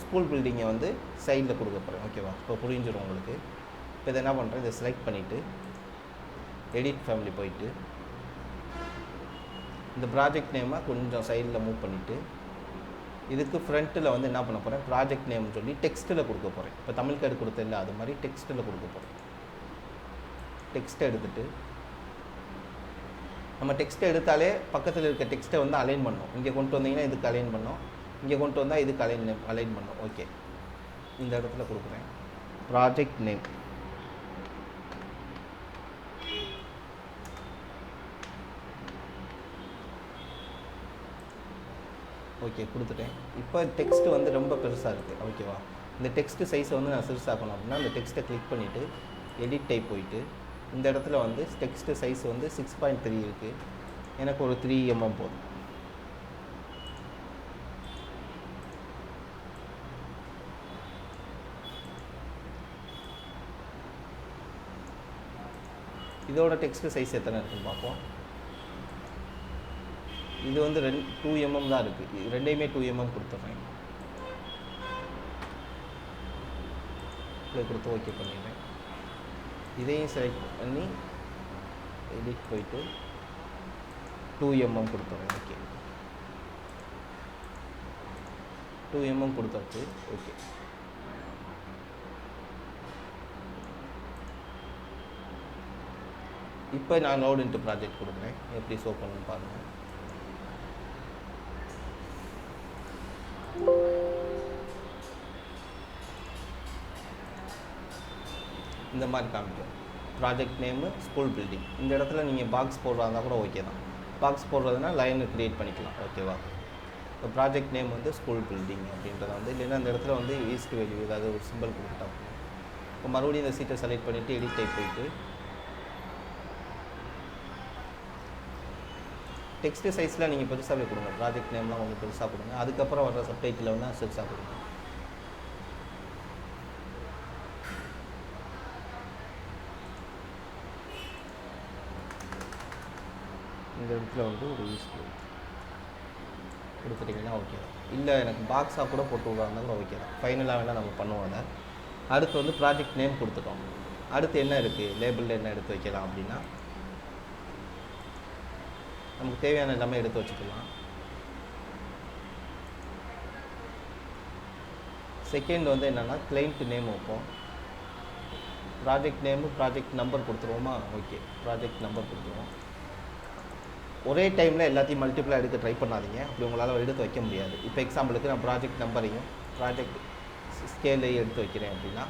ஸ்கூல் பில்டிங்கை வந்து சைடில் கொடுக்க போகிறேன். ஓகேவா, இப்போ புரிஞ்சிடும் உங்களுக்கு. இப்போ இதை என்ன பண்ணுறேன், இதை செலக்ட் பண்ணிவிட்டு எடிட் ஃபேமிலி போயிட்டு இந்த ப்ராஜெக்ட் நேமை கொஞ்சம் சைடில் மூவ் பண்ணிவிட்டு இதுக்கு ஃப்ரண்ட்டில் வந்து என்ன பண்ண போகிறேன், ப்ராஜெக்ட் நேம் சொல்லி டெக்ஸ்ட்டில் கொடுக்க போகிறேன். இப்போ தமிழ் கார்டு கொடுத்ததில்ல அது மாதிரி டெக்ஸ்ட்டில் கொடுக்க போகிறேன். டெக்ஸ்ட்டை எடுத்துகிட்டு நம்ம டெக்ஸ்ட்டை எடுத்தாலே பக்கத்தில் இருக்க டெக்ஸ்ட்டை வந்து அலைன் பண்ணோம். இங்கே கொண்டு வந்தீங்கன்னா இதுக்கு அலைன் பண்ணோம், இங்கே கொண்டு வந்தால் இதுக்கு அலைன் பண்ணோம். ஓகே, இந்த இடத்துல கொடுக்குறேன் ப்ராஜெக்ட் நேம். ஓகே கொடுத்துட்டேன். இப்போ டெக்ஸ்ட் வந்து ரொம்ப பெருசாக இருக்குது. ஓகேவா, இந்த டெக்ஸ்ட்டு சைஸை வந்து நான் சிறுசாக்கணும் அப்படின்னா அந்த டெக்ஸ்ட்டை கிளிக் பண்ணிவிட்டு எடிட் டைப் போயிட்டு இந்த இடத்துல வந்து டெக்ஸ்ட்டு சைஸ் வந்து 6.3 இருக்குது. எனக்கு ஒரு 3 mm போதும். இதோட டெக்ஸ்ட்டு சைஸ் எத்தனை இருக்குன்னு பார்ப்போம். இது வந்து 2 mm தான் இருக்குது. ரெண்டையுமே 2 mm கொடுத்துட்றேன். இதை கொடுத்து ஓகே பண்ணிடுறேன். இதையும் செலக்ட் பண்ணி எடிட் போயிட்டு 2 mm கொடுத்துட்றேன். ஓகே, 2 mm கொடுத்தாச்சு. ஓகே, இப்போ நான் லோட் இன்ட்டு ப்ராஜெக்ட் கொடுக்குறேன். எப்படி ஷோ பண்ணணும்னு பாருங்கள். இந்த மாதிரி காமிக்கும். Project name school building. இந்த இடத்துல நீங்கள் பாக்ஸ் போடுறதா இருந்தால் கூட ஓகே தான். பாக்ஸ் போடுறதுனா லைனை க்ரியேட் பண்ணிக்கலாம். ஓகேவா, இப்போ ப்ராஜெக்ட் நேம் வந்து ஸ்கூல் பில்டிங் அப்படின்றத வந்து இல்லைன்னா அந்த இடத்துல வந்து ஈஸ்ட் வேல்யூ ஏதாவது ஒரு சிம்பிள் கொடுத்துட்டா. இப்போ மறுபடியும் இந்த சீட்டை செலக்ட் பண்ணிவிட்டு எடிட் டைப் போயிட்டு டெக்ஸ்ட்டு சைஸில் நீங்கள் பெருசாகவே கொடுங்க. ப்ராஜெக்ட் நேம்லாம் கொஞ்சம் பெருசாக கொடுங்க. அதுக்கப்புறம் வர்ற சப்டைட்டில் வந்து பெருசாக கொடுங்க. இந்த இடத்துல வந்து ஒரு ஈஸ்ட் கொடுத்துட்டிங்கன்னா ஓகே தான். இல்லை எனக்கு பாக்ஸாக கூட போட்டு விடுறாங்க கூட ஓகே தான். ஃபைனலாக வேணால் நம்ம பண்ணுவோம். அதை அடுத்து வந்து ப்ராஜெக்ட் நேம் கொடுத்துட்டோம். அடுத்து என்ன இருக்குது, லேபிளில் என்ன எடுத்து வைக்கலாம் அப்படின்னா நமக்கு தேவையான எல்லாமே எடுத்து வச்சுக்கலாம். செகண்ட் வந்து என்னென்னா கிளைண்ட் நேம் வைப்போம். ப்ராஜெக்ட் நேமு ப்ராஜெக்ட் நம்பர் கொடுத்துருவோமா. ஓகே, ப்ராஜெக்ட் நம்பர் கொடுத்துருவோம். ஒரே டைமில் எல்லாத்தையும் மல்டிப்ளாக எடுக்க ட்ரை பண்ணாதீங்க. அப்படி உங்களால் எடுத்து வைக்க முடியாது. இப்போ எக்ஸாம்பிளுக்கு நான் ப்ராஜெக்ட் நம்பரையும் ப்ராஜெக்ட் ஸ்கேலையும் எடுத்து வைக்கிறேன் அப்படின்னா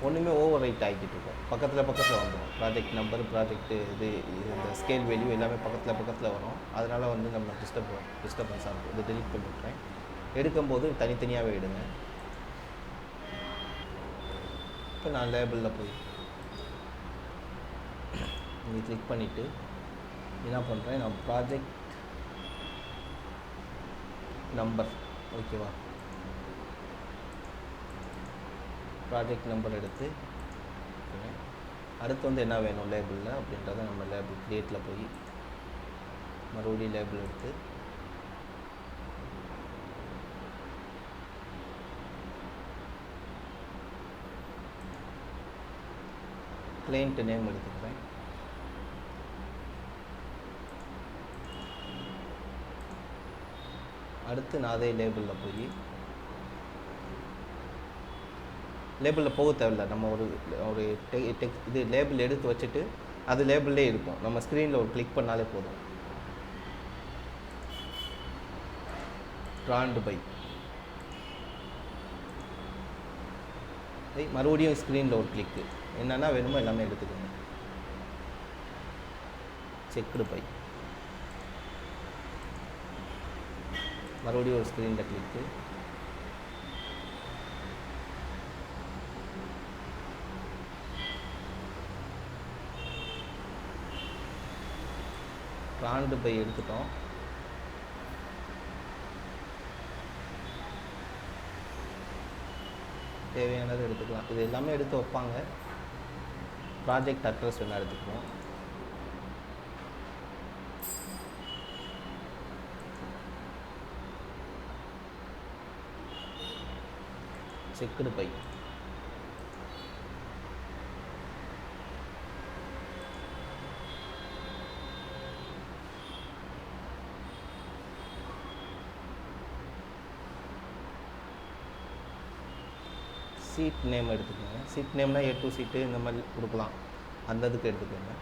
ஒன்றுமே ஓவர் ரைட் ஆகிக்கிட்டு இருக்கும். பக்கத்தில் வந்துடும். ப்ராஜெக்ட் நம்பர், ப்ராஜெக்ட்டு இந்த ஸ்கேல் வேல்யூ எல்லாமே பக்கத்தில் வரும். அதனால் வந்து நம்ம டிஸ்டர்பன்ஸ் ஆகும். இதை டெலிட் பண்ணி விட்றேன். எடுக்கும்போது தனித்தனியாகவே எடுங்க. இப்போ நான் லேபிளில் போய் இங்கே கிளிக் பண்ணிவிட்டு என்ன பண்ணுறேன், நான் ப்ராஜெக்ட் நம்பர் ஓகேவா, ப்ராஜெக்ட் நம்பர் எடுத்து அடுத்து வந்து என்ன வேணும் லேபிளில் அப்படின்றத நம்ம லேபிள் க்ரியேட்டில் போய் மறுபடியும் லேபிள் எடுத்து கிளைண்ட் நேம் எடுத்துக்கிறேன். அடுத்து நான் அதே லேபிளில் போய் லேபிளில் போக தேவையில்லை. நம்ம ஒரு இது லேபிள் எடுத்து வச்சுட்டு அது லேபிள்லே இருக்கும். நம்ம ஸ்க்ரீனில் ஒரு கிளிக் பண்ணாலே போதும். ட்ராண்ட் பை மறுபடியும் ஸ்க்ரீனில் ஒரு கிளிக்கு. என்னென்னா வேணுமோ எல்லாமே எடுத்துக்கோங்க. செக்டு பை மறுபடியும் ஒரு ஸ்க்ரீனில் கிளிக்கு. ட்ராண்ட் பை எடுத்துட்டோம். தேவையானது எடுத்துக்கலாம். இது எல்லாமே எடுத்து வைப்பாங்க. ப்ராஜெக்ட் அட்ரஸ் வேணால் எடுத்துக்குவோம். செக்குடு பை சீட் நேம் எடுத்துக்கோங்க. சீட் நேம்னால் A2 சீட்டு இந்த மாதிரி கொடுக்கலாம், அந்த இதுக்கு எடுத்துக்கோங்க.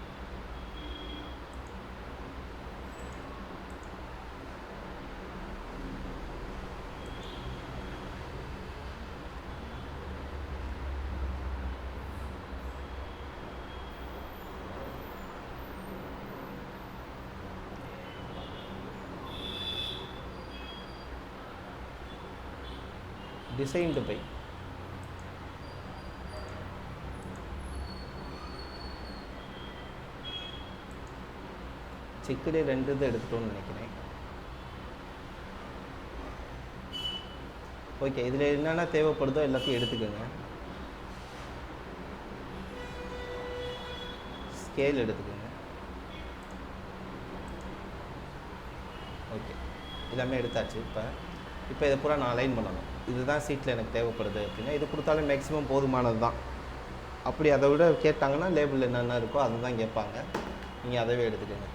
டிசைன்டு பை செக்குடே 2 இது எடுத்துட்டோன்னு நினைக்கிறேன். ஓகே, இதில் என்னென்ன தேவைப்படுதோ எல்லாத்தையும் எடுத்துக்கோங்க. ஸ்கேல் எடுத்துக்கோங்க. ஓகே, எல்லாமே எடுத்தாச்சு. இப்போ இதை பூரா நான் அலைன் பண்ணணும். இதுதான் சீட்டில் எனக்கு தேவைப்படுது அப்படின்னா இது கொடுத்தாலும் மேக்ஸிமம் போதுமானது தான். அப்படி அதை விட கேட்டாங்கன்னா லேபிள் என்னென்ன இருக்கோ அதை தான் கேட்பாங்க, நீங்கள் அதவே எடுத்துக்கோங்க.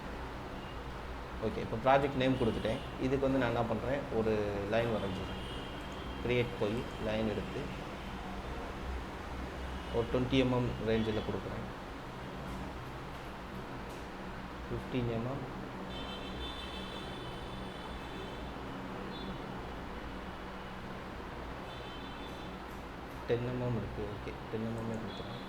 ஓகே, இப்போ ப்ராஜெக்ட் நேம் கொடுத்துட்டேன். இதுக்கு வந்து நான் என்ன பண்ணுறேன், ஒரு லைன் வரைஞ்சிடுறேன். க்ரியேட் போய் லைன் எடுத்து ஒரு 20 mm ரேஞ்சில் கொடுக்குறேன். 15 mm, 10 mm இருக்குது. ஓகே, 10 mm கொடுத்துறேன்.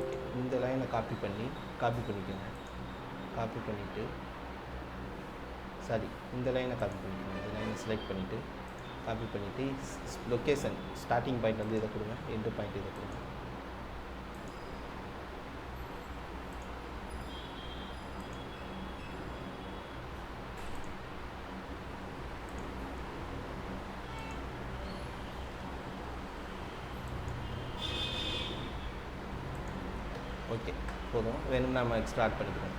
ஓகே, இந்த லைனை காப்பி பண்ணிக்கோங்க. காப்பி பண்ணிவிட்டு இந்த லைனை காப்பி பண்ணிக்கோங்க. இந்த லைனை செலக்ட் பண்ணிவிட்டு காப்பி பண்ணிவிட்டு லொக்கேஷன் ஸ்டார்டிங் பாயிண்ட் வந்து இதை கொடுங்க, எண்டு பாயிண்ட் இதை கொடுங்க. ஓகே, போதும். வேணும்னா நம்ம எக்ஸ்ட்ரா ஆட் பண்ணிக்கிறோம்.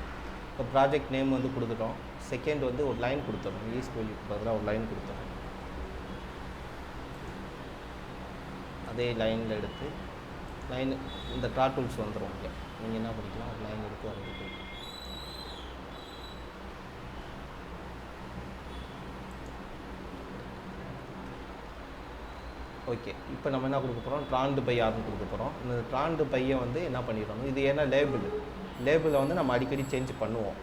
இப்போ ப்ராஜெக்ட் நேம் வந்து கொடுத்துட்டோம். செகண்ட் வந்து ஒரு லைன் கொடுத்துறோம். ஈஸ்ட் வேல்யூக்கு பதிலாக ஒரு லைன் கொடுத்துறோம். அதே லைனில் எடுத்து இந்த ட்ரா டூல்ஸ் வந்துடும். ஓகே, நீங்கள் என்ன பண்ணிக்கலாம், ஒரு லைன் எடுத்து வரைஞ்சிட்டு ஓகே. இப்போ நம்ம என்ன கொடுக்க போகிறோம், ட்ராண்டு பை ஆர்னு கொடுக்க போகிறோம். இந்த ட்ராண்டு பையை வந்து என்ன பண்ணிடணும், இது ஏன்னா லேபிளை வந்து நம்ம அடிக்கடி சேஞ்ச் பண்ணுவோம்.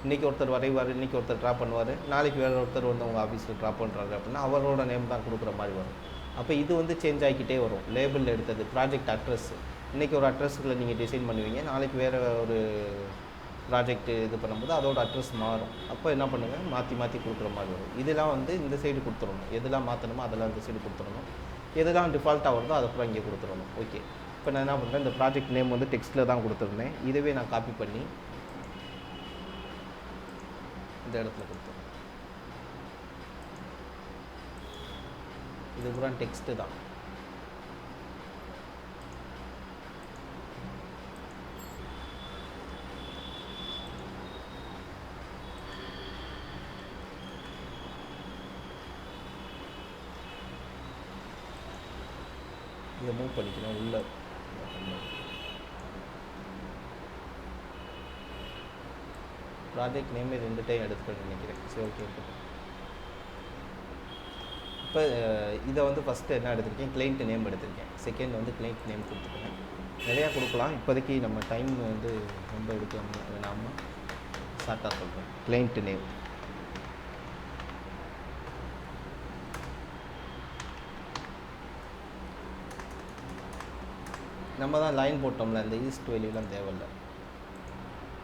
இன்றைக்கி ஒருத்தர் வரைவார், இன்றைக்கி ஒருத்தர் ட்ரா பண்ணுவார், நாளைக்கு வேறு ஒருத்தர் வந்து உங்கள் ஆஃபீஸில் ட்ரா பண்ணுறாரு அப்படின்னா அவரோட நேம் தான் கொடுக்குற மாதிரி வரும். அப்போ இது வந்து சேஞ்ச் ஆகிக்கிட்டே வரும். லேபிளில் எடுத்தது ப்ராஜெக்ட் அட்ரஸ், இன்றைக்கி ஒரு அட்ரஸில் நீங்கள் டிசைன் பண்ணுவீங்க, நாளைக்கு வேறு ஒரு ப்ராஜெக்ட் இது பண்ணும்போது அதோட அட்ரஸ் மாறும். அப்போ என்ன பண்ணுங்கள், மாற்றி கொடுக்குற மாதிரி வரும். இதெல்லாம் வந்து இந்த சைடு கொடுத்துடணும். எதெல்லாம் மாற்றணுமோ அதெல்லாம் இந்த சைடு கொடுத்துடணும். எதெல்லாம் டிஃபால்ட்டாக வருதோ அதை அப்புறம் இங்கே கொடுத்துடணும். ஓகே, இப்போ நான் என்ன பண்ணுறேன், இந்த ப்ராஜெக்ட் நேம் வந்து டெக்ஸ்ட்டில் தான் கொடுத்துருந்தேன். இதுவே நான் காப்பி பண்ணி இந்த இடத்துல கொடுத்துருவேன். இது பூரா டெக்ஸ்ட்டு தான். இதை மூவ் பண்ணிக்கணும் உள்ள. ப்ராஜெக்ட் நேமே 2 டைம் எடுத்துக்கணும்னு நினைக்கிறேன். சரி, ஓகே. இப்போ இதை வந்து ஃபஸ்ட்டு என்ன எடுத்திருக்கேன், கிளைண்ட் நேம் எடுத்திருக்கேன். செகண்ட் வந்து கிளைண்ட் நேம் கொடுத்துருக்கேன். நிறையா கொடுக்கலாம். இப்போதைக்கு நம்ம டைம் வந்து ரொம்ப எடுக்க வேணாமல் ஷார்ட்டாக சொல்கிறேன். கிளைண்ட் நேம் நம்ம தான் லைன் போட்டோம்ல, இந்த ஈஸ்ட் வேல்யூலாம் தேவையில்லை,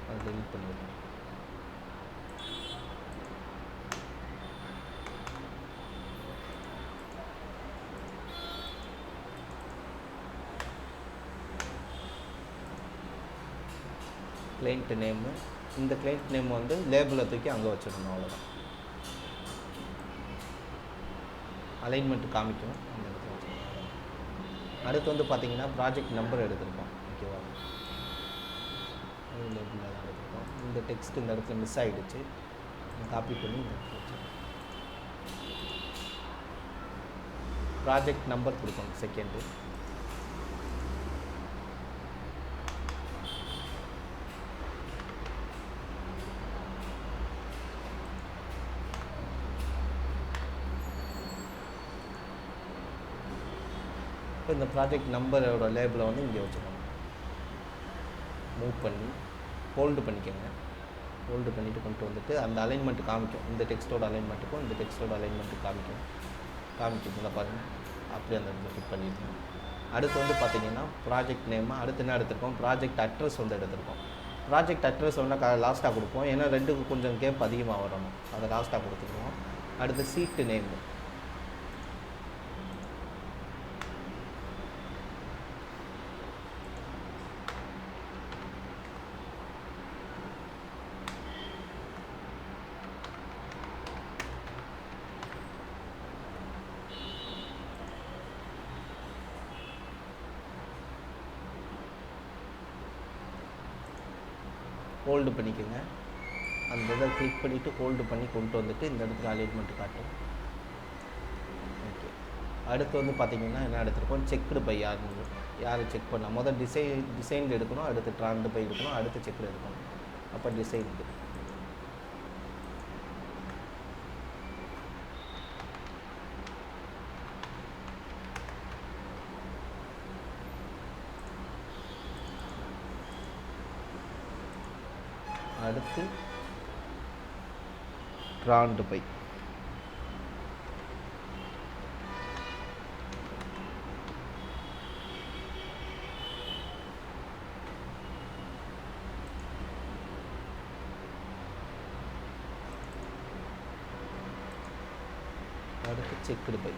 அது டெலிட் பண்ணிவிட்டோம். கிளைண்ட் நேமு, இந்த கிளைண்ட் நேம் வந்து லேபிளை தூக்கி அங்கே வச்சிடணும். அவ்வளோதான். அலைன்மெண்ட் காமிக்கும். அந்த இடத்துல அடுத்து வந்து பார்த்தீங்கன்னா ப்ராஜெக்ட் நம்பர் எடுத்துருக்கோம். ஓகேவா, லேபிளில் தான் எடுத்துருக்கோம். இந்த டெக்ஸ்ட் இந்த இடத்துல மிஸ் ஆகிடுச்சு, காப்பி பண்ணி இந்த இடத்துல வச்சுருக்கோம். ப்ராஜெக்ட் நம்பர் கொடுக்கணும். செகண்டு இப்போ இந்த ப்ராஜெக்ட் நம்பரோட லேபிளை வந்து இங்கே வச்சுக்கணும். மூவ் பண்ணி ஹோல்டு பண்ணிக்கோங்க. ஹோல்டு பண்ணிவிட்டு கொண்டு வந்துட்டு அந்த அலைன்மெண்ட்டு காமிக்கும். இந்த டெக்ஸ்ட்டோட அலைன்மெண்ட்டுக்கும் இந்த டெக்ஸ்ட்டோட அலைன்மெண்ட்டு காமிக்கும்ல பாருங்கள். அப்படியே அந்த இடத்துல ஃபிட் பண்ணியிருக்கோம். அடுத்து வந்து பார்த்திங்கன்னா ப்ராஜெக்ட் நேமாக அடுத்து என்ன எடுத்துருக்கோம், ப்ராஜெக்ட் அட்ரஸ் வந்து எடுத்துருக்கோம். ப்ராஜெக்ட் அட்ரஸ் வந்து லாஸ்ட்டாக கொடுப்போம். ஏன்னா ரெண்டுக்கு கொஞ்சம் கேப் அதிகமாக வரணும், அதை லாஸ்ட்டாக கொடுத்துருவோம். அடுத்து சீட்டு நேம், ஹோல்டு பண்ணிக்கோங்க. அந்த இதை கிளிக் பண்ணிவிட்டு ஹோல்டு பண்ணி கொண்டு வந்துட்டு இந்த இடத்துல அலைன்மெண்ட்டு காட்டும். ஓகே. அடுத்து வந்து பார்த்திங்கன்னா என்ன எடுத்துருக்கோம், செக்குடு பை யார் செக் பண்ணலாம். முதல் டிசைன் எடுக்கணும், அடுத்து ட்ராண்டு பை எடுக்கணும், அடுத்து செக்குடு எடுக்கணும். அப்போ டிசைனுக்கு அடுத்து ட்ராண்டு பை அடுத்து செக்குடு பை.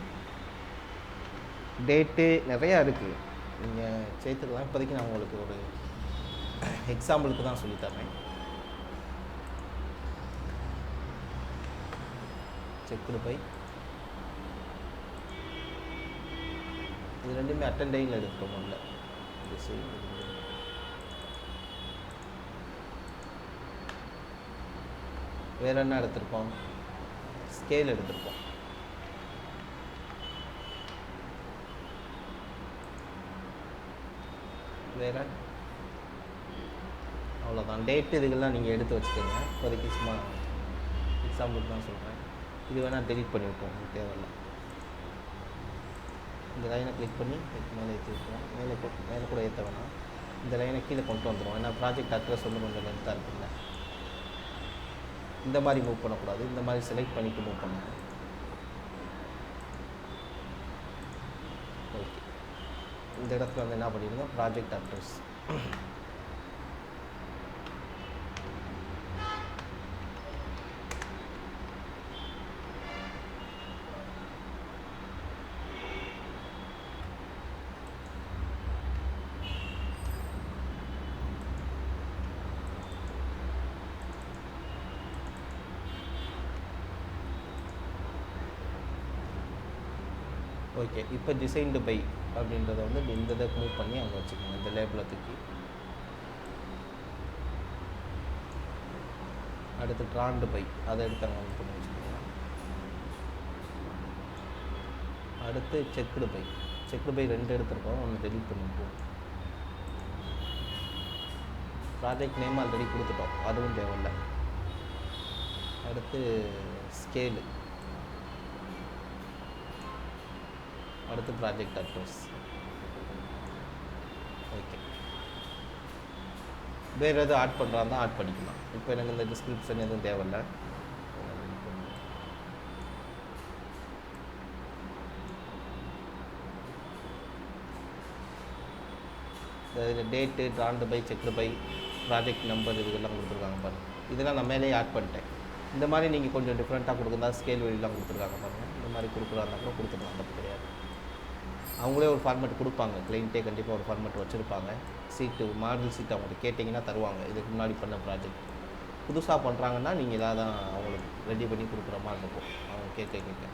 டேட்டு நிறையா இருக்குது, நீங்கள் சேர்த்துக்கலாம். இப்போதைக்கு நான் உங்களுக்கு ஒரு எக்ஸாம்பிளுக்கு தான் சொல்லித்தரேன். செக்குடு பை இது ரெண்டுமே அட்டெண்டையில் எடுக்கிறோம். இல்லை வேறு என்ன எடுத்திருப்போம், ஸ்கேல் எடுத்திருப்போம். வேறு அவ்வளோதான். டேட்டு இதுக்கெல்லாம் நீங்கள் எடுத்து வச்சுக்கோங்க. இப்போதைக்கு சும்மா எக்ஸாம்பிளுக்கு தான் சொல்கிறேன். இது வேணால் டெலிட் பண்ணி வைப்போம், உங்களுக்கு தேவையில்லை. இந்த லைனை கிளிக் பண்ணி மேலே ஏற்றி வைப்போம். மேலே கூட ஏற்ற வேணாம், இந்த லைனை கீழே கொண்டு வந்துடுவோம். ஏன்னா ப்ராஜெக்ட் அட்ரஸ் வந்து கொஞ்சம் லென்த்தாக இருக்குல்ல. இந்த மாதிரி மூவ் பண்ணக்கூடாது, இந்த மாதிரி செலக்ட் பண்ணிவிட்டு மூவ் பண்ணுங்க. ஓகே. இந்த இடத்துல வந்து என்ன பண்ணிடுங்க, ப்ராஜெக்ட் அட்ரஸ் ஓகே. இப்போ டிசைன்டு பை அப்படின்றத வந்து இந்த இதை மூவ் பண்ணி அங்கே வச்சுக்கோங்க. இந்த லேபிளை தூக்கி அடுத்து ட்ராண்டு பை அதை எடுத்து அங்கே மூவ் பண்ணி வச்சுக்கோங்க. அடுத்து செக்குடு பை 2 எடுத்துருக்கோம், ஒன்று டெலிட் பண்ணிப்போம். ப்ராஜெக்ட் நேம் ஆல்ரெடி கொடுத்துட்டோம், அதுவும் தேவையில்லை. அடுத்து ஸ்கேலு, அடுத்து ப்ராஜெக்ட் அட்ரஸ். ஓகே. வேறு எதுவும் ஆட் பண்ணுறாருந்தா ஆட் பண்ணிக்கலாம். இப்போ எனக்கு இந்த டிஸ்கிரிப்ஷன் எதுவும் தேவையில்லை. இதில் date, drawn by, checked by, project number இதுக்கெல்லாம் கொடுத்துருக்காங்க பாருங்கள். இதெல்லாம் நான் மேலேயே ஆட் பண்ணிட்டேன். இந்த மாதிரி நீங்கள் கொஞ்சம் டிஃப்ரெண்ட்டாக கொடுக்குறதா ஸ்கேல் வெளியெலாம் கொடுத்துருக்காங்க பாருங்கள். இந்த மாதிரி கொடுக்குறாருந்தா கூட கொடுத்துக்கலாம், தப்பு கிடையாது. அவங்களே ஒரு ஃபார்மேட் கொடுப்பாங்க, கிளைண்ட்டே கண்டிப்பாக ஒரு ஃபார்மேட் வச்சுருப்பாங்க. சீட்டு மாடல் சீட் அவங்கள்ட்ட கேட்டிங்கன்னா தருவாங்க. இதுக்கு முன்னாடி பண்ண ப்ராஜெக்ட் புதுசாக பண்ணுறாங்கன்னா நீங்கள் இதாக தான் அவங்களுக்கு ரெடி பண்ணி கொடுக்குற மாதிரி இருக்கும், அவங்க கேட்க.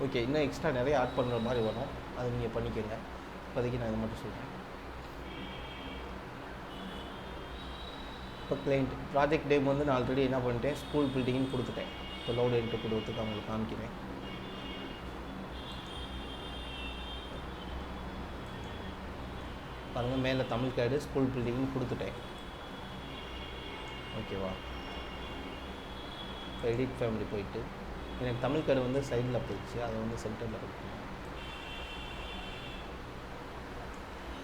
ஓகே. இன்னும் எக்ஸ்ட்ரா நிறைய ஆட் பண்ணுற மாதிரி வரும், அதை நீங்கள் பண்ணிக்கோங்க. இப்போதைக்கு நான் இதை மட்டும் சொல்கிறேன். இப்போ கிளைண்ட் ப்ராஜெக்ட் நேம் வந்து நான் ஆல்ரெடி என்ன பண்ணிட்டேன், ஸ்கூல் பில்டிங்னு கொடுத்துட்டேன். இப்போ லோடு என்ட்ரு கொடுத்துட்டு அவங்களுக்கு காமிக்கிறேன். பாருங்கள் மேலே தமிழ் கேடு ஸ்கூல் பில்டிங்னு கொடுத்துட்டேன். ஓகேவா? இப்போ எடிட் ஃபேமிலி போயிட்டு எனக்கு தமிழ் கேடு வந்து சைடில் போயிடுச்சு, அதை வந்து சென்டரில் இருக்கும்.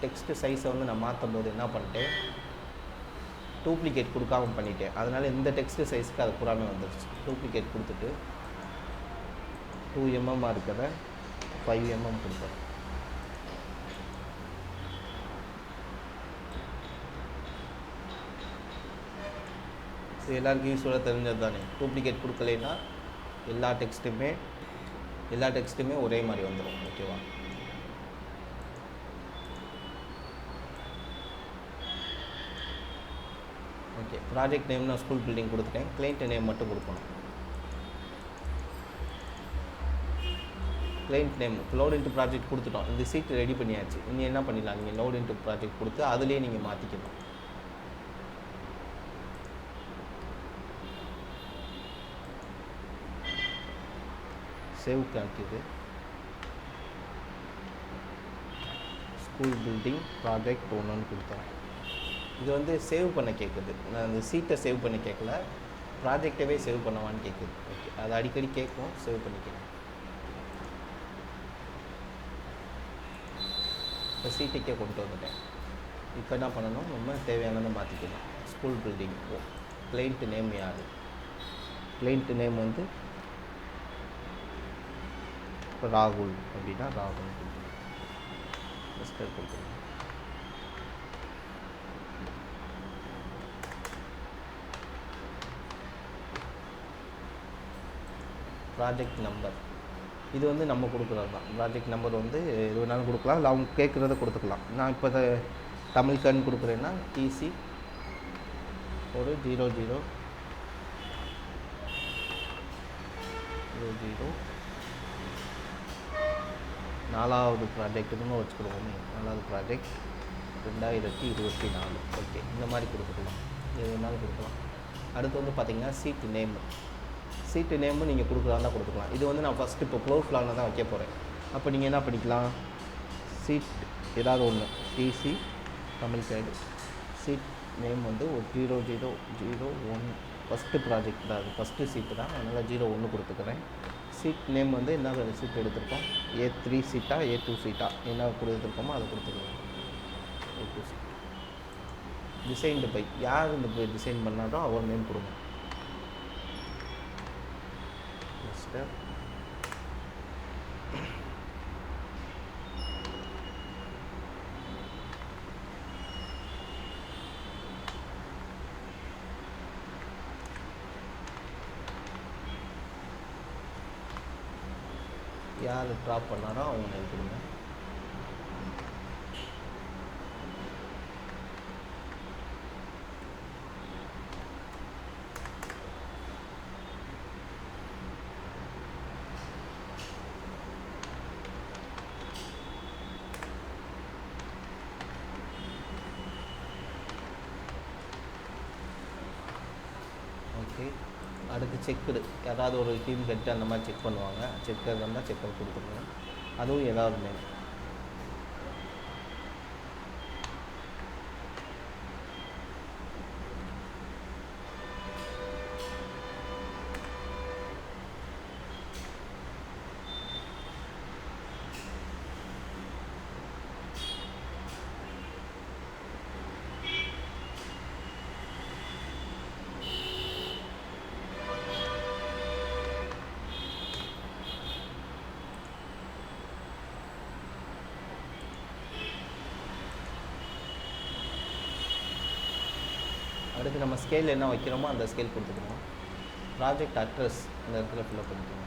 டெக்ஸ்ட்டு சைஸை வந்து நான் மாற்றும் போது என்ன பண்ணிட்டேன், டூப்ளிகேட் கொடுக்காம பண்ணிட்டேன். அதனால் இந்த டெக்ஸ்ட்டு சைஸுக்கு அது பூராமே வந்துடுச்சு. டூப்ளிகேட் கொடுத்துட்டு 2mm இருக்கிற 5mm கொடுப்பேன். இது எல்லாருக்கும் யூஸ்ஃபுல்லாக தெரிஞ்சது தானே. டூப்ளிகேட் கொடுக்கலைன்னா எல்லா டெக்ஸ்ட்டுமே ஒரே மாதிரி வந்துடும். ஓகேவா? ஓகே, ப்ராஜெக்ட் நேம் நான் ஸ்கூல் பில்டிங் கொடுத்துட்டேன். கிளைண்ட் நேம் மட்டும் கொடுக்கணும். Client name load into project கொடுத்துட்டோம். இந்த சீட் ரெடி பண்ணியாச்சு. நீங்கள் என்ன பண்ணிடலாம், நீங்கள் லோட் இன்ட்டு ப்ராஜெக்ட் கொடுத்து அதுலேயே நீங்கள் மாற்றிக்கணும். சேவ் காட்டுது. ஸ்கூல் பில்டிங் ப்ராஜெக்ட் 1 கொடுத்தேன். இது வந்து சேவ் பண்ண கேட்குது. நான் அந்த சீட்டை சேவ் பண்ண கேட்கல, ப்ராஜெக்டவே சேவ் பண்ணவான்னு கேட்குது. ஓகே, அது அடிக்கடி கேட்கும். சேவ் பண்ணிக்கிறேன். இப்போ சீட்டுக்கே கொண்டு வந்துட்டேன். இப்போ என்ன பண்ணணும், நம்ம தேவையானதை மாற்றிக்கணும். ஸ்கூல் பில்டிங் கிளைண்ட் நேம் யார்? கிளைண்ட் நேம் வந்து ராகுல் அப்படின்னா ராகுல் மிஸ்டர் கொடுத்துருங்க. ப்ராஜெக்ட் நம்பர் இது வந்து நம்ம கொடுக்குறது தான். ப்ராஜெக்ட் நம்பர் வந்து எது வேணாலும் கொடுக்கலாம், இல்லை அவங்க கேட்குறத கொடுத்துக்கலாம். நான் இப்போ தமிழ் கண் கொடுக்குறேன்னா டிசி ஒரு 00 4வது ப்ராஜெக்ட்டுன்னு வச்சுக்கிடுவோமே. 4வது ப்ராஜெக்ட் 2024. ஓகே, இந்த மாதிரி கொடுத்துக்கலாம். எது வேணாலும் கொடுக்கலாம். அடுத்து வந்து பார்த்திங்கன்னா சீட்டு நேமு நீங்கள் கொடுக்குறாந்தா கொடுத்துக்கலாம். இது வந்து நான் ஃபஸ்ட்டு இப்போ ஃப்ளோர் பிளானில் தான் வைக்க போகிறேன். அப்போ நீங்கள் என்ன பண்ணிக்கலாம், சீட் ஏதாவது ஒன்று டிசி தமிழ் கேடு சீட் நேம் வந்து ஒரு 0001 ஃபஸ்ட்டு ப்ராஜெக்ட் தான், அது ஃபஸ்ட்டு சீட்டு தான், அதனால் 01 கொடுத்துக்கிறேன். சீட் நேம் வந்து என்ன சீட் எடுத்திருக்கோம், A3 சீட்டா A2 சீட்டா என்ன கொடுத்துருக்கோமோ அதை கொடுத்துருக்கோம். A2 seat. டிசைன்டு பை யார் இந்த டிசைன் பண்ணாரோ அவர் நேம் கொடுங்க. மிஸ்டர் யார் ட்ராப் பண்ணாரோ அவங்க நேம் கொடுங்க. ஓகே, அடுத்து செக்குடு யாராவது ஒரு டீம் கட்டு அந்த மாதிரி செக் பண்ணுவாங்க. செக்கர் இருந்தால் செக்கர் கொடுத்துருங்க. அதுவும் ஏதாவது நேம். அடுத்து நம்ம ஸ்கேல் என்ன வைக்கிறோமோ அந்த ஸ்கேல் கொடுத்துக்கணும். ப்ராஜெக்ட் அட்ரஸ் இந்த இடத்துல ஃபில்அப் பண்ணிக்கணும்.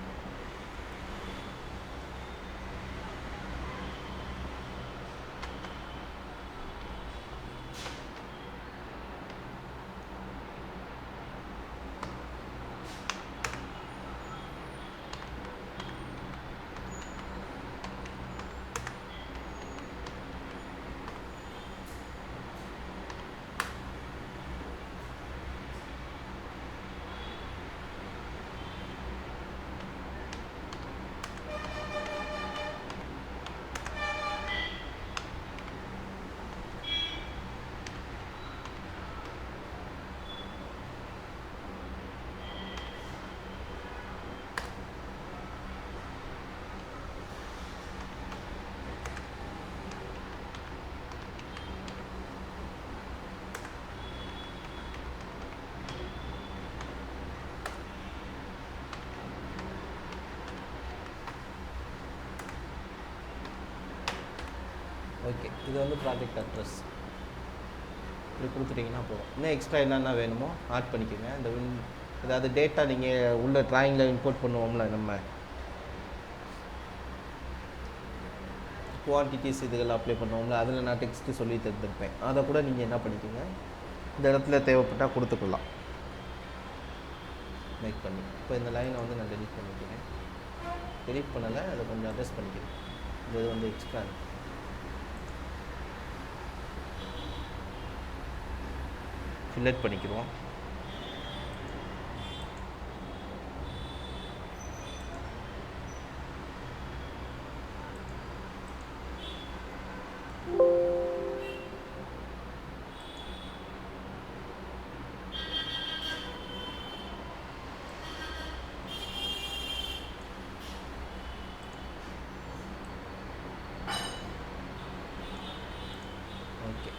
ஓகே, இது வந்து ப்ராஜெக்ட் அட்ரஸ் இப்படி கொடுத்துட்டிங்கன்னா போதும். இன்னும் எக்ஸ்ட்ரா என்னென்ன வேணுமோ ஆட் பண்ணிக்கோங்க. இந்த ஏதாவது டேட்டா நீங்கள் உள்ள ட்ராயிங்கில் இம்போர்ட் பண்ணுவோம்ல, நம்ம குவான்டிட்டிஸ் இதுகள் அப்ளை பண்ணுவோம்ல, அதில் நான் டெக்ஸ்ட்டு சொல்லி தந்துருப்பேன். அதை கூட நீங்கள் என்ன பண்ணிக்கோங்க, இந்த இடத்துல தேவைப்பட்டால் கொடுத்துக்கலாம் மேக் பண்ணி. இப்போ இந்த லைனை வந்து நான் டெலிட் பண்ணிக்கிறேன். டெலிட் பண்ணலை, அதை கொஞ்சம் அட்ஜஸ்ட் பண்ணிக்கிறேன். இது வந்து எக்ஸ்ட்ரா ஃபில்லட் பண்ணிக்கிறோம். ஓகே,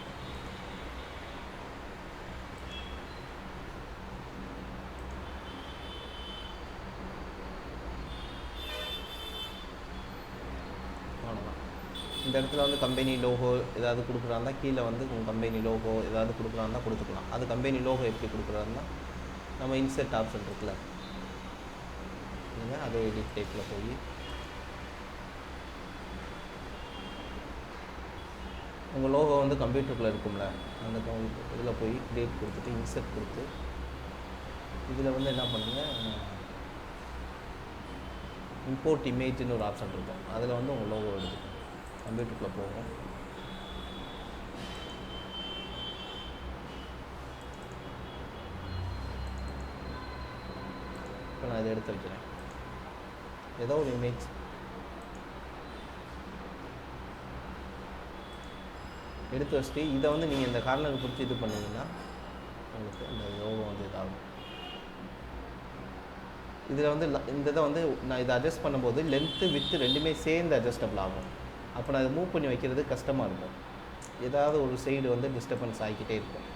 அவ்வளோதான். இந்த இடத்துல வந்து கம்பெனி லோகோ ஏதாவது கொடுக்குறாருந்தா கீழே வந்து உங்கள் கம்பெனி லோகோ ஏதாவது கொடுக்குறாருந்தா கொடுத்துக்கலாம். அது கம்பெனி லோகோ எப்படி கொடுக்குறாருன்னா, நம்ம இன்செர்ட் ஆப்ஷன் இருக்குல்ல, நீங்கள் அதை எடிட் டைப்பில் போய் உங்கள் லோகோ வந்து கம்ப்யூட்டருக்குள்ளே இருக்கும்ல, அந்த இதில் போய் டேட் கொடுத்துட்டு இன்செர்ட் கொடுத்து இதில் வந்து என்ன பண்ணுங்கள், இம்போர்ட் இமேஜ்னு ஒரு ஆப்ஷன் இருக்கும். அதில் வந்து உங்கள் லோகோ எடுத்து கம்ப்யூட்டருக்குள்ளே போகும். இப்போ நான் இதை எடுத்து வைக்கிறேன். ஏதோ ஒரு இமேஜ் எடுத்து வச்சுட்டு இதை வந்து நீங்கள் இந்த கார்னருக்கு பிடிச்சி இது பண்ணிங்கன்னா உங்களுக்கு அந்த லோகோ வந்து இதாகும். இதில் வந்து இந்த இதை வந்து நான் இதை அட்ஜஸ்ட் பண்ணும்போது லென்த்து வித்து ரெண்டுமே சேர்ந்து அட்ஜஸ்டபிள் ஆகும். அப்போ நான் இதை மூவ் பண்ணி வைக்கிறது கஷ்டமாக இருக்கும். ஏதாவது ஒரு சைடு வந்து டிஸ்டர்பன்ஸ் ஆகிக்கிட்டே இருக்கும்.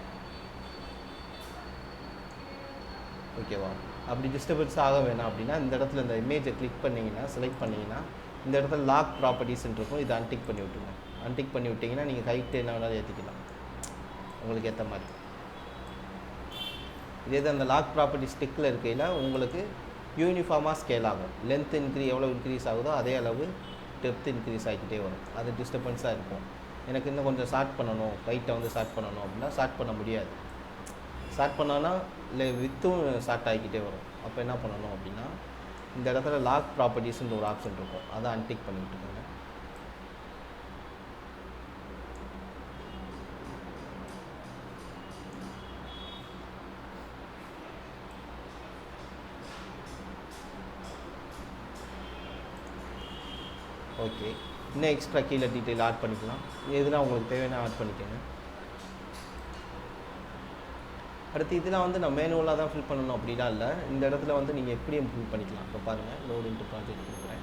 ஓகேவா? அப்படி டிஸ்டர்பன்ஸ் ஆக வேணாம் அப்படின்னா இந்த இடத்துல இந்த இமேஜை கிளிக் பண்ணிங்கன்னா, செலக்ட் பண்ணிங்கன்னா இந்த இடத்துல லாக் ப்ராப்பர்ட்டிஸ்ன்னு இருக்கும். இதை அன்டிக் பண்ணி விட்டுருங்க. அன்டிக் பண்ணி விட்டிங்கன்னா நீங்கள் ஹைட்டு என்ன வேணாலும் ஏற்றிக்கலாம் உங்களுக்கு ஏற்ற மாதிரி. இதே தான் அந்த லாக் ப்ராப்பர்ட்டி ஸ்டிக்கில் இருக்கையில் உங்களுக்கு யூனிஃபார்மாக ஸ்கேல் ஆகும். லென்த் எவ்வளோ இன்க்ரீஸ் ஆகுதோ அதே அளவு டெப்த் இன்க்ரீஸ் ஆகிக்கிட்டே வரும். அது டிஸ்டர்பன்ஸாக இருக்கும். எனக்கு இன்னும் கொஞ்சம் ஷார்ட் பண்ணணும், ஹைட்டை வந்து ஷார்ட் பண்ணணும் அப்படின்னா ஷார்ட் பண்ண முடியாது. ஷார்ட் பண்ணோன்னா இல்லை வித்தும் ஷார்ட் ஆகிக்கிட்டே வரும். அப்போ என்ன பண்ணணும் அப்படின்னா இந்த இடத்துல லாக் ப்ராப்பர்ட்டிஸ்ன்ற ஒரு ஆப்ஷன் இருக்கும். அதை அன்டிக் பண்ணி விட்டுக்கோங்க. ஓகே, இன்னும் எக்ஸ்ட்ரா கீழே டீட்டெயில் ஆட் பண்ணிக்கலாம். எதுனா உங்களுக்கு தேவையான ஆட் பண்ணிக்கோங்க. அடுத்து இதெல்லாம் வந்து நான் மேனுவலாக தான் ஃபில் பண்ணணும் அப்படிலாம் இல்லை. இந்த இடத்துல வந்து நீங்கள் எப்படியும் ஃபில் பண்ணிக்கலாம். இப்போ பாருங்கள், லோட் இன்ட்டு ப்ராஜெக்ட் கொடுக்குறேன்.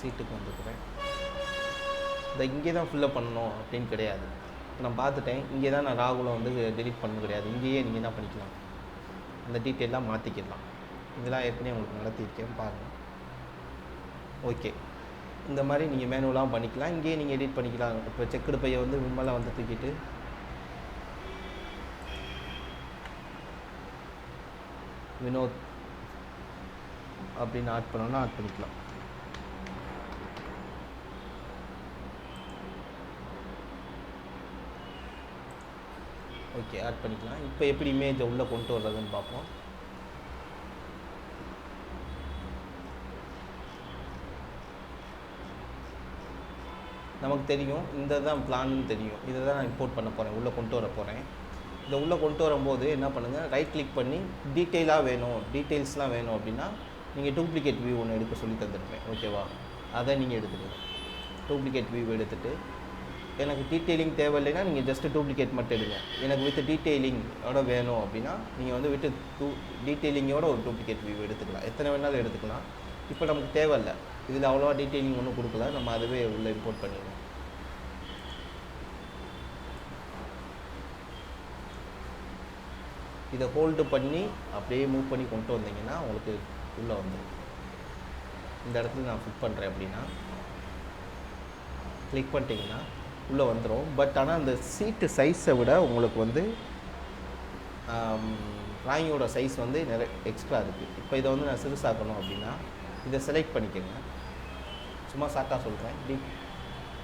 சீட்டுக்கு வந்துக்கிறேன். இந்த இங்கே தான் ஃபில்லப் பண்ணணும் அப்படின்னு கிடையாது. நான் பார்த்துட்டேன், இங்கே தான் நான் ராகுலை வந்து டெலிட் பண்ண கிடையாது. இங்கேயே நீங்கள் என்ன பண்ணிக்கலாம், அந்த டீட்டெயிலாம் மாற்றிக்கலாம். இதெல்லாம் ஏற்கனவே உங்களுக்கு நடத்தியிருக்கேன் பாருங்கள். ஓகே, இந்த மாதிரி நீங்கள் மேனுவலாக பண்ணிக்கலாம். இங்கேயே நீங்கள் எடிட் பண்ணிக்கலாம். இப்போ செக்குடு பையை வந்து விமலை வந்து தூக்கிட்டு வினோத் அப்படின்னு ஆட் பண்ணோன்னா ஆட் பண்ணிக்கலாம். ஓகே, ஆட் பண்ணிக்கலாம். இப்போ எப்படி இமேஜை உள்ளே கொண்டு வர்றதுன்னு பார்ப்போம். நமக்கு தெரியும், இந்த தான் பிளான்னு தெரியும். இதை தான் நான் இம்போர்ட் பண்ண போகிறேன், உள்ளே கொண்டு வர போகிறேன். இதை உள்ளே கொண்டு வரும்போது என்ன பண்ணுங்கள், ரைட் கிளிக் பண்ணி டீட்டெயிலாக வேணும், டீட்டெயில்ஸ்லாம் வேணும் அப்படின்னா நீங்கள் டூப்ளிகேட் வியூ ஒன்று எடுக்க சொல்லி தந்துருப்பேன். ஓகேவா? அதை நீங்கள் எடுத்துக்கணும். டூப்ளிகேட் வியூ எடுத்துகிட்டு எனக்கு டீட்டெயிலிங் தேவையில்லைன்னா நீங்கள் ஜஸ்ட்டு டூப்ளிகேட் மட்டும் எடுங்க. எனக்கு வித் டீட்டெயிலிங்கோட வேணும் அப்படின்னா நீங்கள் வந்து வித் டீட்டெயிலிங்கோட ஒரு டூப்ளிகேட் வியூ எடுத்துக்கலாம். எத்தனை வேணாலும் எடுத்துக்கலாம். இப்போ நமக்கு தேவையில்லை, இதில் அவ்வளோவா டீட்டெயிலிங் ஒன்றும் கொடுக்கல. நம்ம அதுவே உள்ளே இம்போர்ட் பண்ணிடுவோம். இதை ஹோல்டு பண்ணி அப்படியே மூவ் பண்ணி கொண்டு வந்தீங்கன்னா உங்களுக்கு உள்ளே வந்துடும். இந்த இடத்துல நான் ஃபிட் பண்ணுறேன் அப்படின்னா கிளிக் பண்ணிட்டீங்கன்னா உள்ளே வந்துடும். பட் ஆனால் அந்த சீட்டு சைஸை விட உங்களுக்கு வந்து ட்ராயிங்கோட சைஸ் வந்து நிறைய எக்ஸ்ட்ரா இருக்குது. இப்போ இதை வந்து நான் சிறுசாக்கணும் அப்படின்னா இதை செலக்ட் பண்ணிக்கோங்க. சும்மா சாக்காக சொல்கிறேன், டீப்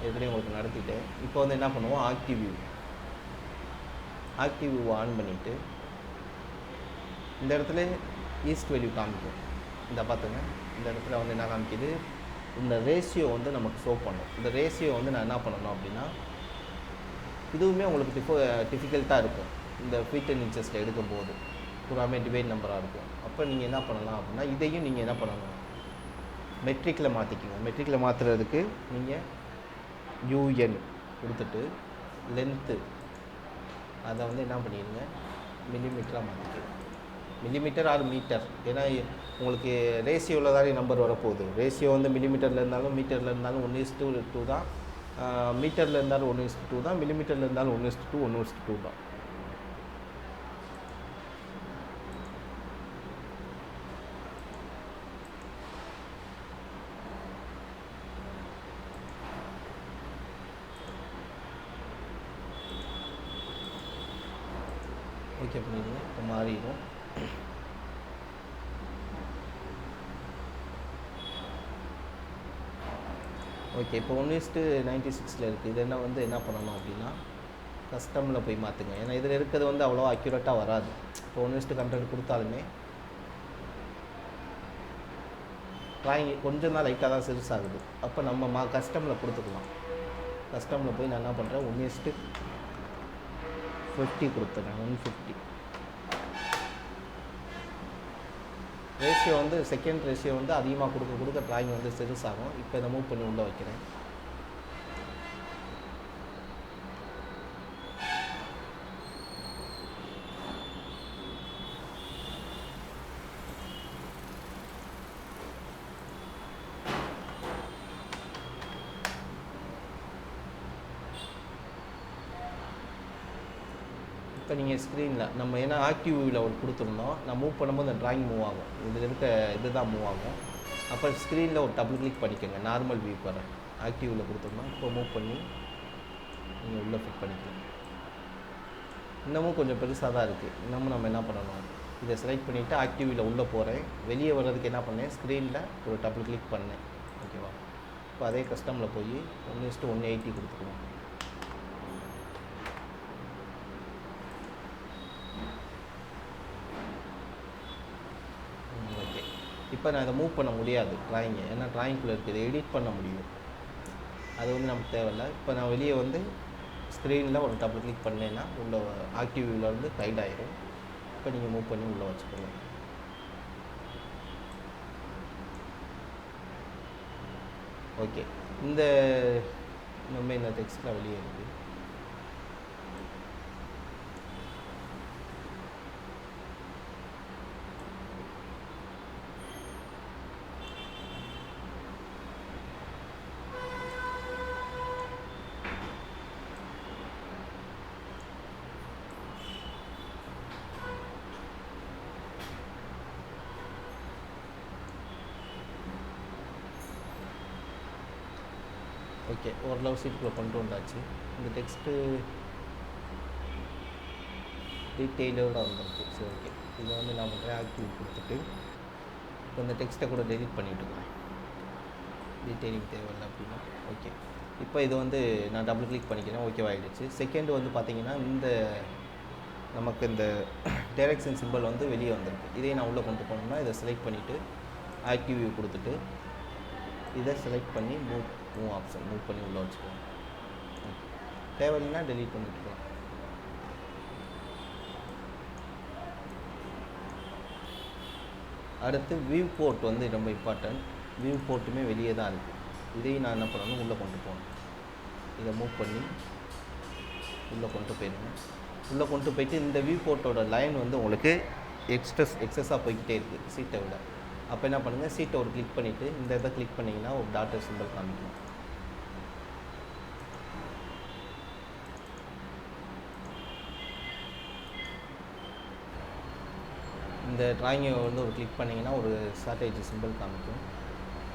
ஏற்கனவே உங்களுக்கு நடத்திட்டேன். இப்போ வந்து என்ன பண்ணுவோம், ஆக்டிவ் வியூ ஆன் பண்ணிவிட்டு இந்த இடத்துல ஈஸ்ட் வேல்யூ காமிக்கும். இந்த பார்த்துங்க, இந்த இடத்துல வந்து என்ன காமிக்குது, இந்த ரேஷியோ வந்து நமக்கு ஷோ பண்ணும். இந்த ரேஷியோ வந்து நான் என்ன பண்ணணும் அப்படின்னா, இதுவுமே உங்களுக்கு டிஃபிகல்ட்டாக இருக்கும். இந்த ஃபீட் அண்ட் இன்ச்சஸில் எடுக்கும்போது பூராமே டிவைட் நம்பராக இருக்கும். அப்போ நீங்கள் என்ன பண்ணலாம் அப்படின்னா, இதையும் நீங்கள் என்ன பண்ணணும், மெட்ரிக்கில் மாற்றிக்குங்க. மெட்ரிக்கில் மாற்றுறதுக்கு நீங்கள் யூஎன் கொடுத்துட்டு லென்த்து அதை வந்து என்ன பண்ணிடுங்க, மில்லிமீட்டராக மாற்றிக்கணும். மில்லிமீட்டர் ஆர் மீட்டர், ஏன்னா உங்களுக்கு ரேஷியோவில் தானே நம்பர் வரப்போகுது. ரேஷியோ வந்து மில்லிமீட்டரில் இருந்தாலும் மீட்டரில் இருந்தாலும் 1:2 தான், மீட்டரில் இருந்தாலும் 1:2 தான், மில்லிமீட்டரில் இருந்தாலும் 1:2 1:2 தான். ஓகே பண்ணிடுங்க. இப்போ மாறிடும். ஓகே, இப்போ 1:96 இருக்குது. இது என்ன பண்ணணும் அப்படின்னா கஸ்டமில் போய் மாற்றுங்க. ஏன்னா இதில் இருக்கிறது வந்து அவ்வளோ அக்யூரேட்டாக வராது. இப்போ 1:100 கொடுத்தாலுமே ட்ராயிங் கொஞ்சம் தான் லைட்டாக தான் சிறுசாகுது. அப்போ நம்ம கஸ்டமில் கொடுத்துக்கலாம். கஸ்டமில் போய் நான் என்ன பண்ணுறேன், 1:50 கொடுத்துறேன். 150 ரேஷியோ வந்து செகண்ட் ரேஷியோ வந்து அதிகமாக கொடுக்க ட்ராயிங் வந்து சிறுசாகும். இப்போ இதை மூவ் பண்ணி உள்ளே வைக்கிறேன். இப்போ நீங்கள் ஸ்க்ரீனில் நம்ம ஏன்னா ஆக்டிவ் வியூவில் ஒரு கொடுத்துருந்தோம், நான் மூவ் பண்ணும்போது அந்த ட்ராயிங் மூவ் ஆகும். இதில் இருக்க இது தான் மூவ் ஆகும். அப்போ ஸ்க்ரீனில் ஒரு டபுள் கிளிக் பண்ணிக்கோங்க. நார்மல் வியூ வர ஆக்டிவ் வியூவில் கொடுத்துருந்தோம். இப்போ மூவ் பண்ணி நீங்கள் உள்ளே ஃபிட் பண்ணிக்கலாம். இன்னமும் கொஞ்சம் பெருசாக தான் இருக்குது. இன்னமும் நம்ம என்ன பண்ணணும், இதை செலக்ட் பண்ணிவிட்டு ஆக்டிவ் வியூவில் உள்ளே போகிறேன். வெளியே வர்றதுக்கு என்ன பண்ணேன், ஸ்க்ரீனில் ஒரு டபுள் கிளிக் பண்ணேன். ஓகேவா? இப்போ அதே கஸ்டமில் போய் 1:180 கொடுத்துக்கணும். இப்போ நான் இதை மூவ் பண்ண முடியாது ட்ராயிங்கை, ஏன்னா ட்ராயிங்குள்ளே இருக்குது. எடிட் பண்ண முடியும், அது வந்து நமக்கு தேவையில்லை. இப்போ நான் வெளியே வந்து ஸ்க்ரீனில் ஒரு டபுள் கிளிக் பண்ணேன்னா உள்ள ஆக்டிவ் வியூவில் வந்து கைட் ஆகிடும். இப்போ நீங்கள் மூவ் பண்ணி உள்ளே வச்சுக்கோங்க. ஓகே, நம்ம இந்த டெக்ஸ்ட்டில் வெளியே இருக்குது. ஓகே, ஓரளவு சீட்டுக்குள்ளே கொண்டு வந்தாச்சு. இந்த டெக்ஸ்ட்டு டீட்டெயிலோடு வந்துருக்கு. சரி, ஓகே. இதை வந்து நான் ஆக்டிவ் கொடுத்துட்டு இப்போ இந்த டெக்ஸ்ட்டை கூட டெலிட் பண்ணிவிட்டுக்கிறேன். டீட்டெயிலிங் தேவையில்லை அப்படின்னா. ஓகே, இப்போ இது வந்து நான் டபுள் கிளிக் பண்ணிக்கிறேன். ஓகேவாகிடுச்சு. செகண்ட் வந்து பார்த்திங்கன்னா நமக்கு இந்த டைரக்ஷன் சிம்பிள் வந்து வெளியே வந்திருக்கு. இதையே நான் உள்ளே கொண்டு போனோம்னா இதை செலக்ட் பண்ணிவிட்டு ஆக்டிவ் வியூ கொடுத்துட்டு இதை செலக்ட் பண்ணி மூவ் ஆப்ஷன் மூவ் பண்ணி உள்ளே வச்சுக்கலாம். தேவையில்லைன்னா டெலீட் பண்ணிட்டுருக்கலாம். அடுத்து வியூ போர்ட் வந்து ரொம்ப இம்பார்ட்டன்ட். வியூ போர்ட்டுமே வெளியே தான் இருக்குது. இதையும் நான் என்ன பண்ணணும், உள்ளே கொண்டு போகணும். இதை மூவ் பண்ணி உள்ளே கொண்டு போயிடுங்க. உள்ளே கொண்டு போயிட்டு இந்த வியூ போர்ட்டோட லைன் வந்து உங்களுக்கு எக்ஸஸாக போய்கிட்டே இருக்குது சீட்டை விட. அப்போ என்ன பண்ணுங்கள், சீட்டை ஒரு கிளிக் பண்ணிவிட்டு இந்த இதை கிளிக் பண்ணிங்கன்னா ஒரு டாட்டர் சிம்பிள் காமிக்கும். இந்த ட்ராயிங்கை வந்து ஒரு கிளிக் பண்ணிங்கன்னா ஒரு ஷார்ட்டேஜ் சிம்பிள் காமிக்கும்.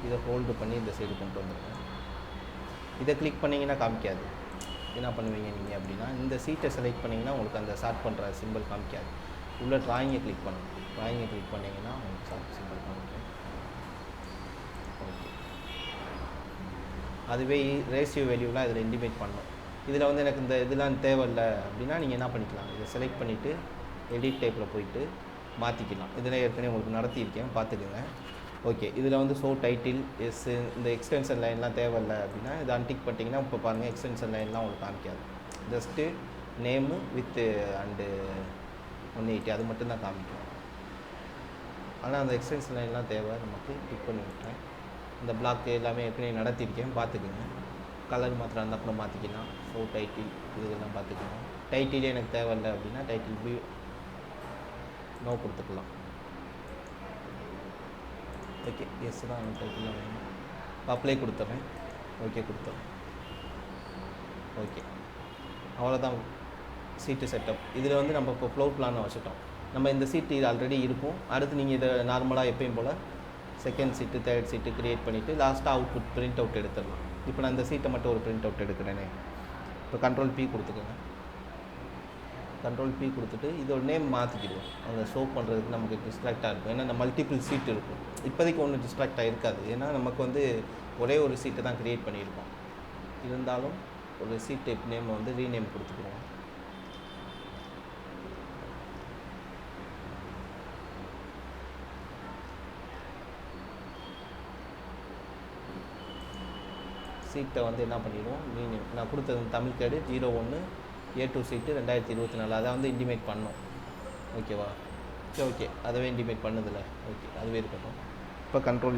இதை ஹோல்டு பண்ணி இந்த சைடு கொண்டு வந்துடுங்க. இதை கிளிக் பண்ணிங்கன்னா காமிக்காது. என்ன பண்ணுவீங்க நீங்கள் அப்படின்னா, இந்த சீட்டை செலக்ட் பண்ணிங்கன்னா உங்களுக்கு அந்த ஷார்ட் பண்ணுற சிம்பிள் காமிக்காது. உள்ள ட்ராயிங்கை கிளிக் பண்ணணும். ட்ராயிங்கை கிளிக் பண்ணிங்கன்னா உங்களுக்கு ஷார்ட் சிம்பிள் காமிக்கும். ஓகே, அதுவே ரேஷியோ வேல்யூலாம் இதில் இண்டிமேட் பண்ணணும். இதில் வந்து எனக்கு இந்த இதெல்லாம் தேவையில்லை அப்படின்னா நீங்கள் என்ன பண்ணிக்கலாம், இதை செலக்ட் பண்ணிவிட்டு எடிட் டைப்பில் போயிட்டு மாற்றிக்கலாம். இதில் ஏற்கனவே உங்களுக்கு நடத்தியிருக்கேன், பார்த்துக்குங்க. ஓகே, இதில் வந்து ஷோ டைட்டில் இந்த எக்ஸ்டென்ஷன் லைன்லாம் தேவையில்லை அப்படின்னா இதை அன்டிக் பண்ணிட்டீங்கன்னா இப்போ பாருங்கள் எக்ஸ்டென்ஷன் லைன்லாம் உங்களுக்கு காமிக்காது. ஜஸ்ட்டு நேமு வித்து அண்டு 180 அது மட்டும்தான் காமிக்கும். ஆனால் அந்த எக்ஸ்டென்ஷன் லைன்லாம் தேவை நமக்கு. கிளிக் பண்ணி விட்டுறேன். இந்த பிளாக் எல்லாமே ஏற்கனவே நடத்தியிருக்கேன், பார்த்துக்குங்க. கலர் மாத்திரம் இருந்தால் கூட மாற்றிக்கலாம். ஷோ டைட்டில் இதெல்லாம் பார்த்துக்கலாம். டைட்டிலே எனக்கு தேவையில்லை அப்படின்னா டைட்டில் பி நோ கொடுத்துக்கலாம். ஓகே, எஸ் தான் டைட்டில் வேணும். அப்ளை கொடுத்துட்றேன். ஓகே கொடுத்துட்றேன். ஓகே, அவ்வளோதான் சீட்டு செட்டப். இதில் வந்து நம்ம இப்போ ஃப்ளோர் பிளானை வச்சுட்டோம். நம்ம இந்த சீட்டு இது ஆல்ரெடி இருக்கும். அடுத்து நீங்கள் இதை நார்மலாக எப்பயும் போல் செகண்ட் சீட்டு தேர்ட் சீட்டு க்ரியேட் பண்ணிவிட்டு லாஸ்ட்டாக அவுட்புட் பிரிண்ட் அவுட் எடுத்துடலாம். இப்போ நான் இந்த சீட்டை மட்டும் ஒரு பிரிண்ட் அவுட் எடுக்கிறேனே. இப்போ கண்ட்ரோல் பி கொடுத்துக்கோங்க. கண்ட்ரோல் பி கொடுத்துட்டு இதோட நேம் மாற்றிக்கிடுவோம். அந்த ஷோ பண்ணுறதுக்கு நமக்கு டிஸ்ட்ராக்டாக இருக்கும். ஏன்னா இந்த மல்டிபிள் சீட் இருக்கும். இப்போதைக்கு ஒன்றும் டிஸ்ட்ராக்டாக இருக்காது. ஏன்னா நமக்கு வந்து ஒரே ஒரு சீட்டை தான் க்ரியேட் பண்ணியிருக்கோம். இருந்தாலும் ஒரு சீட் டைப் நேம் வந்து ரீநேம் கொடுத்துக்குவோம். சீட்டை வந்து என்ன பண்ணிடுவோம், ரீநேம் நான் கொடுத்தது தமிழ் கேடு 01 A2 சீட்டு 2024 அதை வந்து இன்டிமேட் பண்ணோம். ஓகேவா? சரி, ஓகே, அதுவே இன்டிமேட் பண்ணுதில்ல. ஓகே, அதுவே இருக்கட்டும். இப்போ கண்ட்ரோல்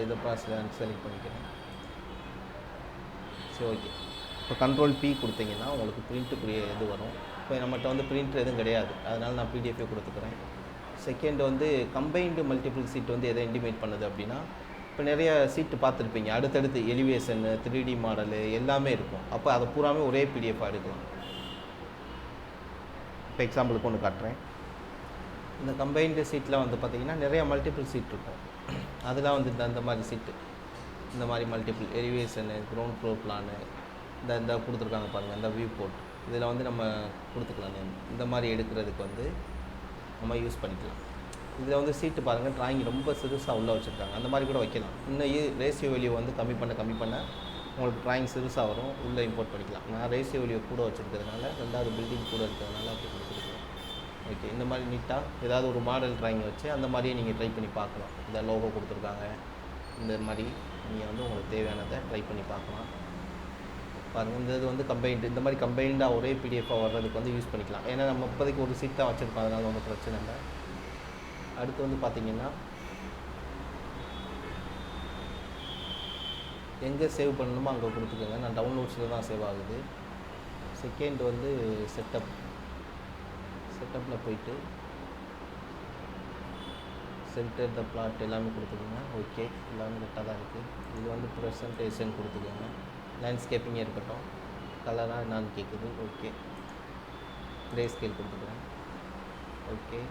இதை ப்ராசஸ் செலக்ட் பண்ணிக்கிறேன். சரி, ஓகே. இப்போ கண்ட்ரோல் பி கொடுத்தீங்கன்னா உங்களுக்கு பிரிண்ட்டுக்குரிய இது வரும். இப்போ நம்மகிட்ட வந்து பிரிண்டர் எதுவும் கிடையாது, அதனால் நான் பிடிஎஃபே கொடுத்துக்கிறேன். செகண்ட் வந்து கம்பைன்டு மல்டிபிள் சீட் வந்து எதை இன்டிமேட் பண்ணுது அப்படின்னா, இப்போ நிறைய சீட்டு பார்த்துருப்பீங்க, அடுத்தடுத்து எலிவேஷனு 3D மாடலு எல்லாமே இருக்கும். அப்போ அதை பூராமே ஒரே பிடிஎஃபாக எடுக்கலாம். இப்போ எக்ஸாம்பிளுக்கு ஒன்று காட்டுறேன். இந்த கம்பைன்டு சீட்டில் வந்து பார்த்திங்கன்னா நிறைய மல்டிபிள் சீட் இருக்கும். அதெல்லாம் வந்து இந்த மாதிரி சீட்டு, இந்த மாதிரி multiple elevation, ground floor plan, இந்த கொடுத்துருக்காங்க பாருங்கள், இந்த வியூ போர்ட், இதில் வந்து நம்ம கொடுத்துக்கலாம் நேம். இந்த மாதிரி எடுக்கிறதுக்கு வந்து நம்ம யூஸ் பண்ணிக்கலாம். இதில் வந்து சீட்டு பாருங்கள், ட்ராயிங் ரொம்ப சிறுசாக உள்ளே வச்சுருக்காங்க. அந்த மாதிரி கூட வைக்கலாம். இன்னும் ரேஷியோ வேல்யூ வந்து கம்மி பண்ண உங்களுக்கு ட்ராயிங் சிறுசாக வரும், உள்ளே இம்போர்ட் பண்ணிக்கலாம். நான் ரேஷியோ வேல்யூ கூட வச்சுருக்கிறதுனால, ரெண்டாவது பில்டிங் கூட இருக்கிறதுனால அப்படி கொடுத்துருக்கேன். ஓகே, இந்த மாதிரி நீட்டாக ஏதாவது ஒரு மாடல் ட்ராயிங் வச்சு அந்த மாதிரியே நீங்கள் ட்ரை பண்ணி பார்க்கலாம். இந்த லோகோ கொடுத்துருக்காங்க, இந்த மாதிரி நீங்கள் வந்து உங்களுக்கு தேவையானதை ட்ரை பண்ணி பார்க்கலாம். பாருங்கள், இந்த இது வந்து கம்பைன்டு, இந்த மாதிரி கம்பைண்டாக ஒரே பிடிஎஃபாக வர்றதுக்கு வந்து யூஸ் பண்ணிக்கலாம். ஏன்னா நம்ம இப்போதைக்கு ஒரு சீட் தான் வச்சுருப்போம், அதனால் ஒன்றும் பிரச்சனை இல்லை. அடுத்து வந்து பார்த்திங்கன்னா எங்கே சேவ் பண்ணணுமோ அங்கே கொடுத்துக்கோங்க. நான் டவுன்லோட்ஸில் தான் சேவ் ஆகுது. செகண்ட் வந்து செட்டப்பில் போயிட்டு சென்டர் த பிளாட் எல்லாமே கொடுத்துக்கோங்க. ஓகே, எல்லாமே கரெக்டாக தான் இருக்குது. இது வந்து ப்ரெசன்டேஷன் கொடுத்துக்கோங்க. லேண்ட்ஸ்கேப்பிங்கே இருக்கட்டும். கலராக என்னான்னு கேட்குது. ஓகே, கிரே ஸ்கேல் கொடுத்துக்கிறேன். ஓகே,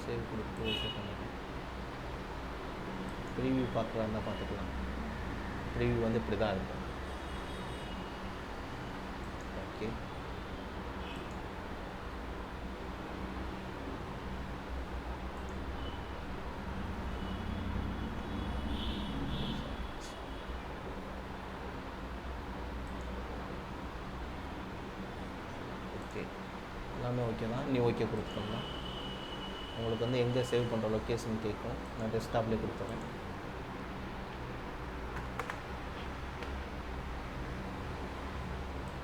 சேவ் கொடுத்து ஓகே பண்ணிட்டேன். ப்ரீவியூ பார்க்குறாருந்தா பார்த்துக்கலாம். ப்ரீவியூ வந்து இப்படி தான் இருக்கும். ஓகே, ஓகே, எல்லாமே ஓகே தான். நீ ஓகே கொடுத்துட்டோம்னா உங்களுக்கு வந்து எங்கே சேவ் பண்ணுற லொக்கேஷன் கேட்கும். நான் டெஸ்க்டாப்லேயே கொடுத்துறேன்.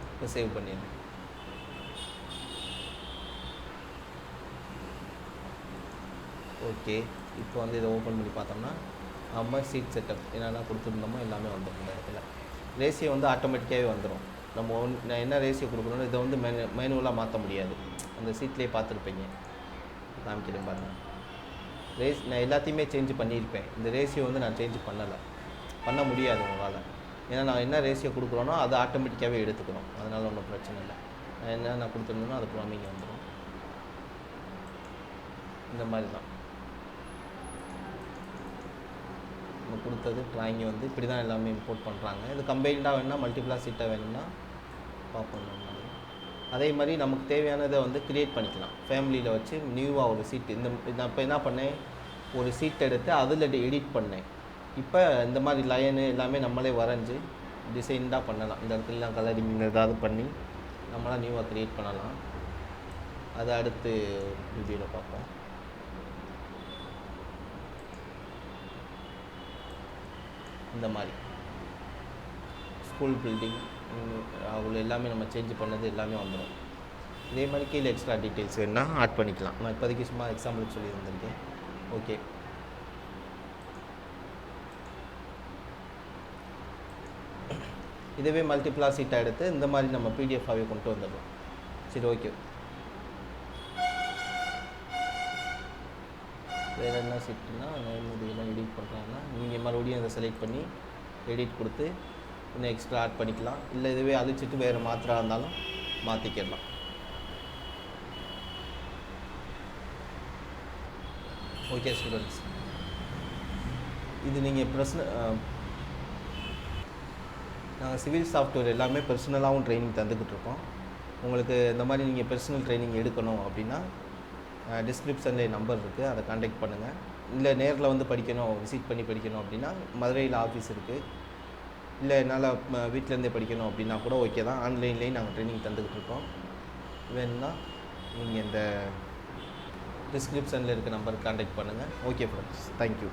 இப்போ சேவ் பண்ணிடுறேன். ஓகே, இப்போ வந்து இதை ஓப்பன் பண்ணி பார்த்தோம்னா நம்ம சீட் செட்டப் என்னென்ன கொடுத்துருந்தோமோ எல்லாமே வந்துடும். இந்த இடத்துல ரேஷியோ வந்து ஆட்டோமேட்டிக்காகவே வந்துடும். நம்ம நான் என்ன ரேஷியோ கொடுக்கணும்னு இதை வந்து மேனுவலாக மாற்ற முடியாது. அந்த சீட்லேயே பார்த்துருப்பீங்க, காமிக்கிறேன் பாருங்கள். நான் எல்லாத்தையுமே சேஞ்ச் பண்ணியிருப்பேன். இந்த ரேஷியோ வந்து நான் சேஞ்ச் பண்ண முடியாது உங்களால். ஏன்னா நான் என்ன ரேஷியோ கொடுக்குறோனோ அது ஆட்டோமேட்டிக்காகவே எடுத்துக்கிறோம், அதனால் ஒன்றும் பிரச்சனை இல்லை. என்ன நான் கொடுத்துருந்தேனோ அது ஃபுல்லாமே இங்கே வந்துடும். இந்த மாதிரி தான் நம்ம கொடுத்தது ட்ராயிங் வந்து இப்படி தான் எல்லாமே இம்போர்ட் பண்ணுறாங்க. இது கம்பைன்டாக வேணும்னா மல்டிப்ளா சீட்டாக வேணும்னா பார்ப்போம். அதே மாதிரி நமக்கு தேவையானதை வந்து க்ரியேட் பண்ணிக்கலாம். ஃபேமிலியில் வச்சு நியூவாக ஒரு சீட் நான் இப்போ என்ன பண்ணேன், ஒரு சீட் எடுத்து அதில் எடிட் பண்ணேன். இப்போ இந்த மாதிரி லைனு எல்லாமே நம்மளே வரைஞ்சி டிசைன்டாக பண்ணலாம். இந்த இடத்துலலாம் கலரிங் ஏதாவது பண்ணி நம்மளாம் நியூவாக க்ரியேட் பண்ணலாம். அதை அடுத்து வீடியோவில் பார்ப்போம். இந்த மாதிரி ஸ்கூல் பில்டிங் அவ்வளோ எல்லாமே நம்ம சேஞ்ச் பண்ணது எல்லாமே வந்துடும். இதே மாதிரி கீழே எக்ஸ்ட்ரா டீட்டெயில்ஸ் வேணுன்னா ஆட் பண்ணிக்கலாம். நான் இப்போதைக்கு சும்மா எக்ஸாம்பிளுக்கு சொல்லி இருந்திருக்கேன். ஓகே, இதுவே மல்டிப்ளா சீட்டாக எடுத்து இந்த மாதிரி நம்ம பிடிஎஃபாகவே கொண்டு வந்துடலாம். சரி, ஓகே. வேறு என்ன சீட்டுனா இதெல்லாம் எடிட் பண்ணுறாங்கன்னா நீங்கள் மறுபடியும் அதை செலக்ட் பண்ணி எடிட் கொடுத்து இன்னும் எக்ஸ்ட்ரா ஆட் பண்ணிக்கலாம். இல்லை இதுவே அழிச்சிட்டு வேறு மாத்திரா இருந்தாலும் மாற்றிக்கிடலாம். ஓகே ஸ்டூடெண்ட்ஸ், இது நீங்கள் நாங்கள் சிவில் சாஃப்ட்வேர் எல்லாமே பர்சனலாகவும் ட்ரைனிங் தந்துக்கிட்டு இருக்கோம். உங்களுக்கு இந்த மாதிரி நீங்கள் பர்சனல் ட்ரைனிங் எடுக்கணும் அப்படின்னா டிஸ்கிரிப்ஷனில் நம்பர் இருக்குது, அதை கான்டாக்ட் பண்ணுங்கள். இல்லை நேரில் வந்து படிக்கணும், விசிட் பண்ணி படிக்கணும் அப்படின்னா மதுரையில் ஆஃபீஸ் இருக்குது. இல்லை என்னால் வீட்டிலேருந்தே படிக்கணும் அப்படின்னா கூட ஓகே தான். ஆன்லைன்லேயும் நாங்கள் ட்ரைனிங் தந்துக்கிட்டு இருக்கோம். வேணும்னா நீங்கள் இந்த டிஸ்கிரிப்ஷனில் இருக்க நம்பருக்கு கான்டாக்ட் பண்ணுங்கள். Okay friends, thank you.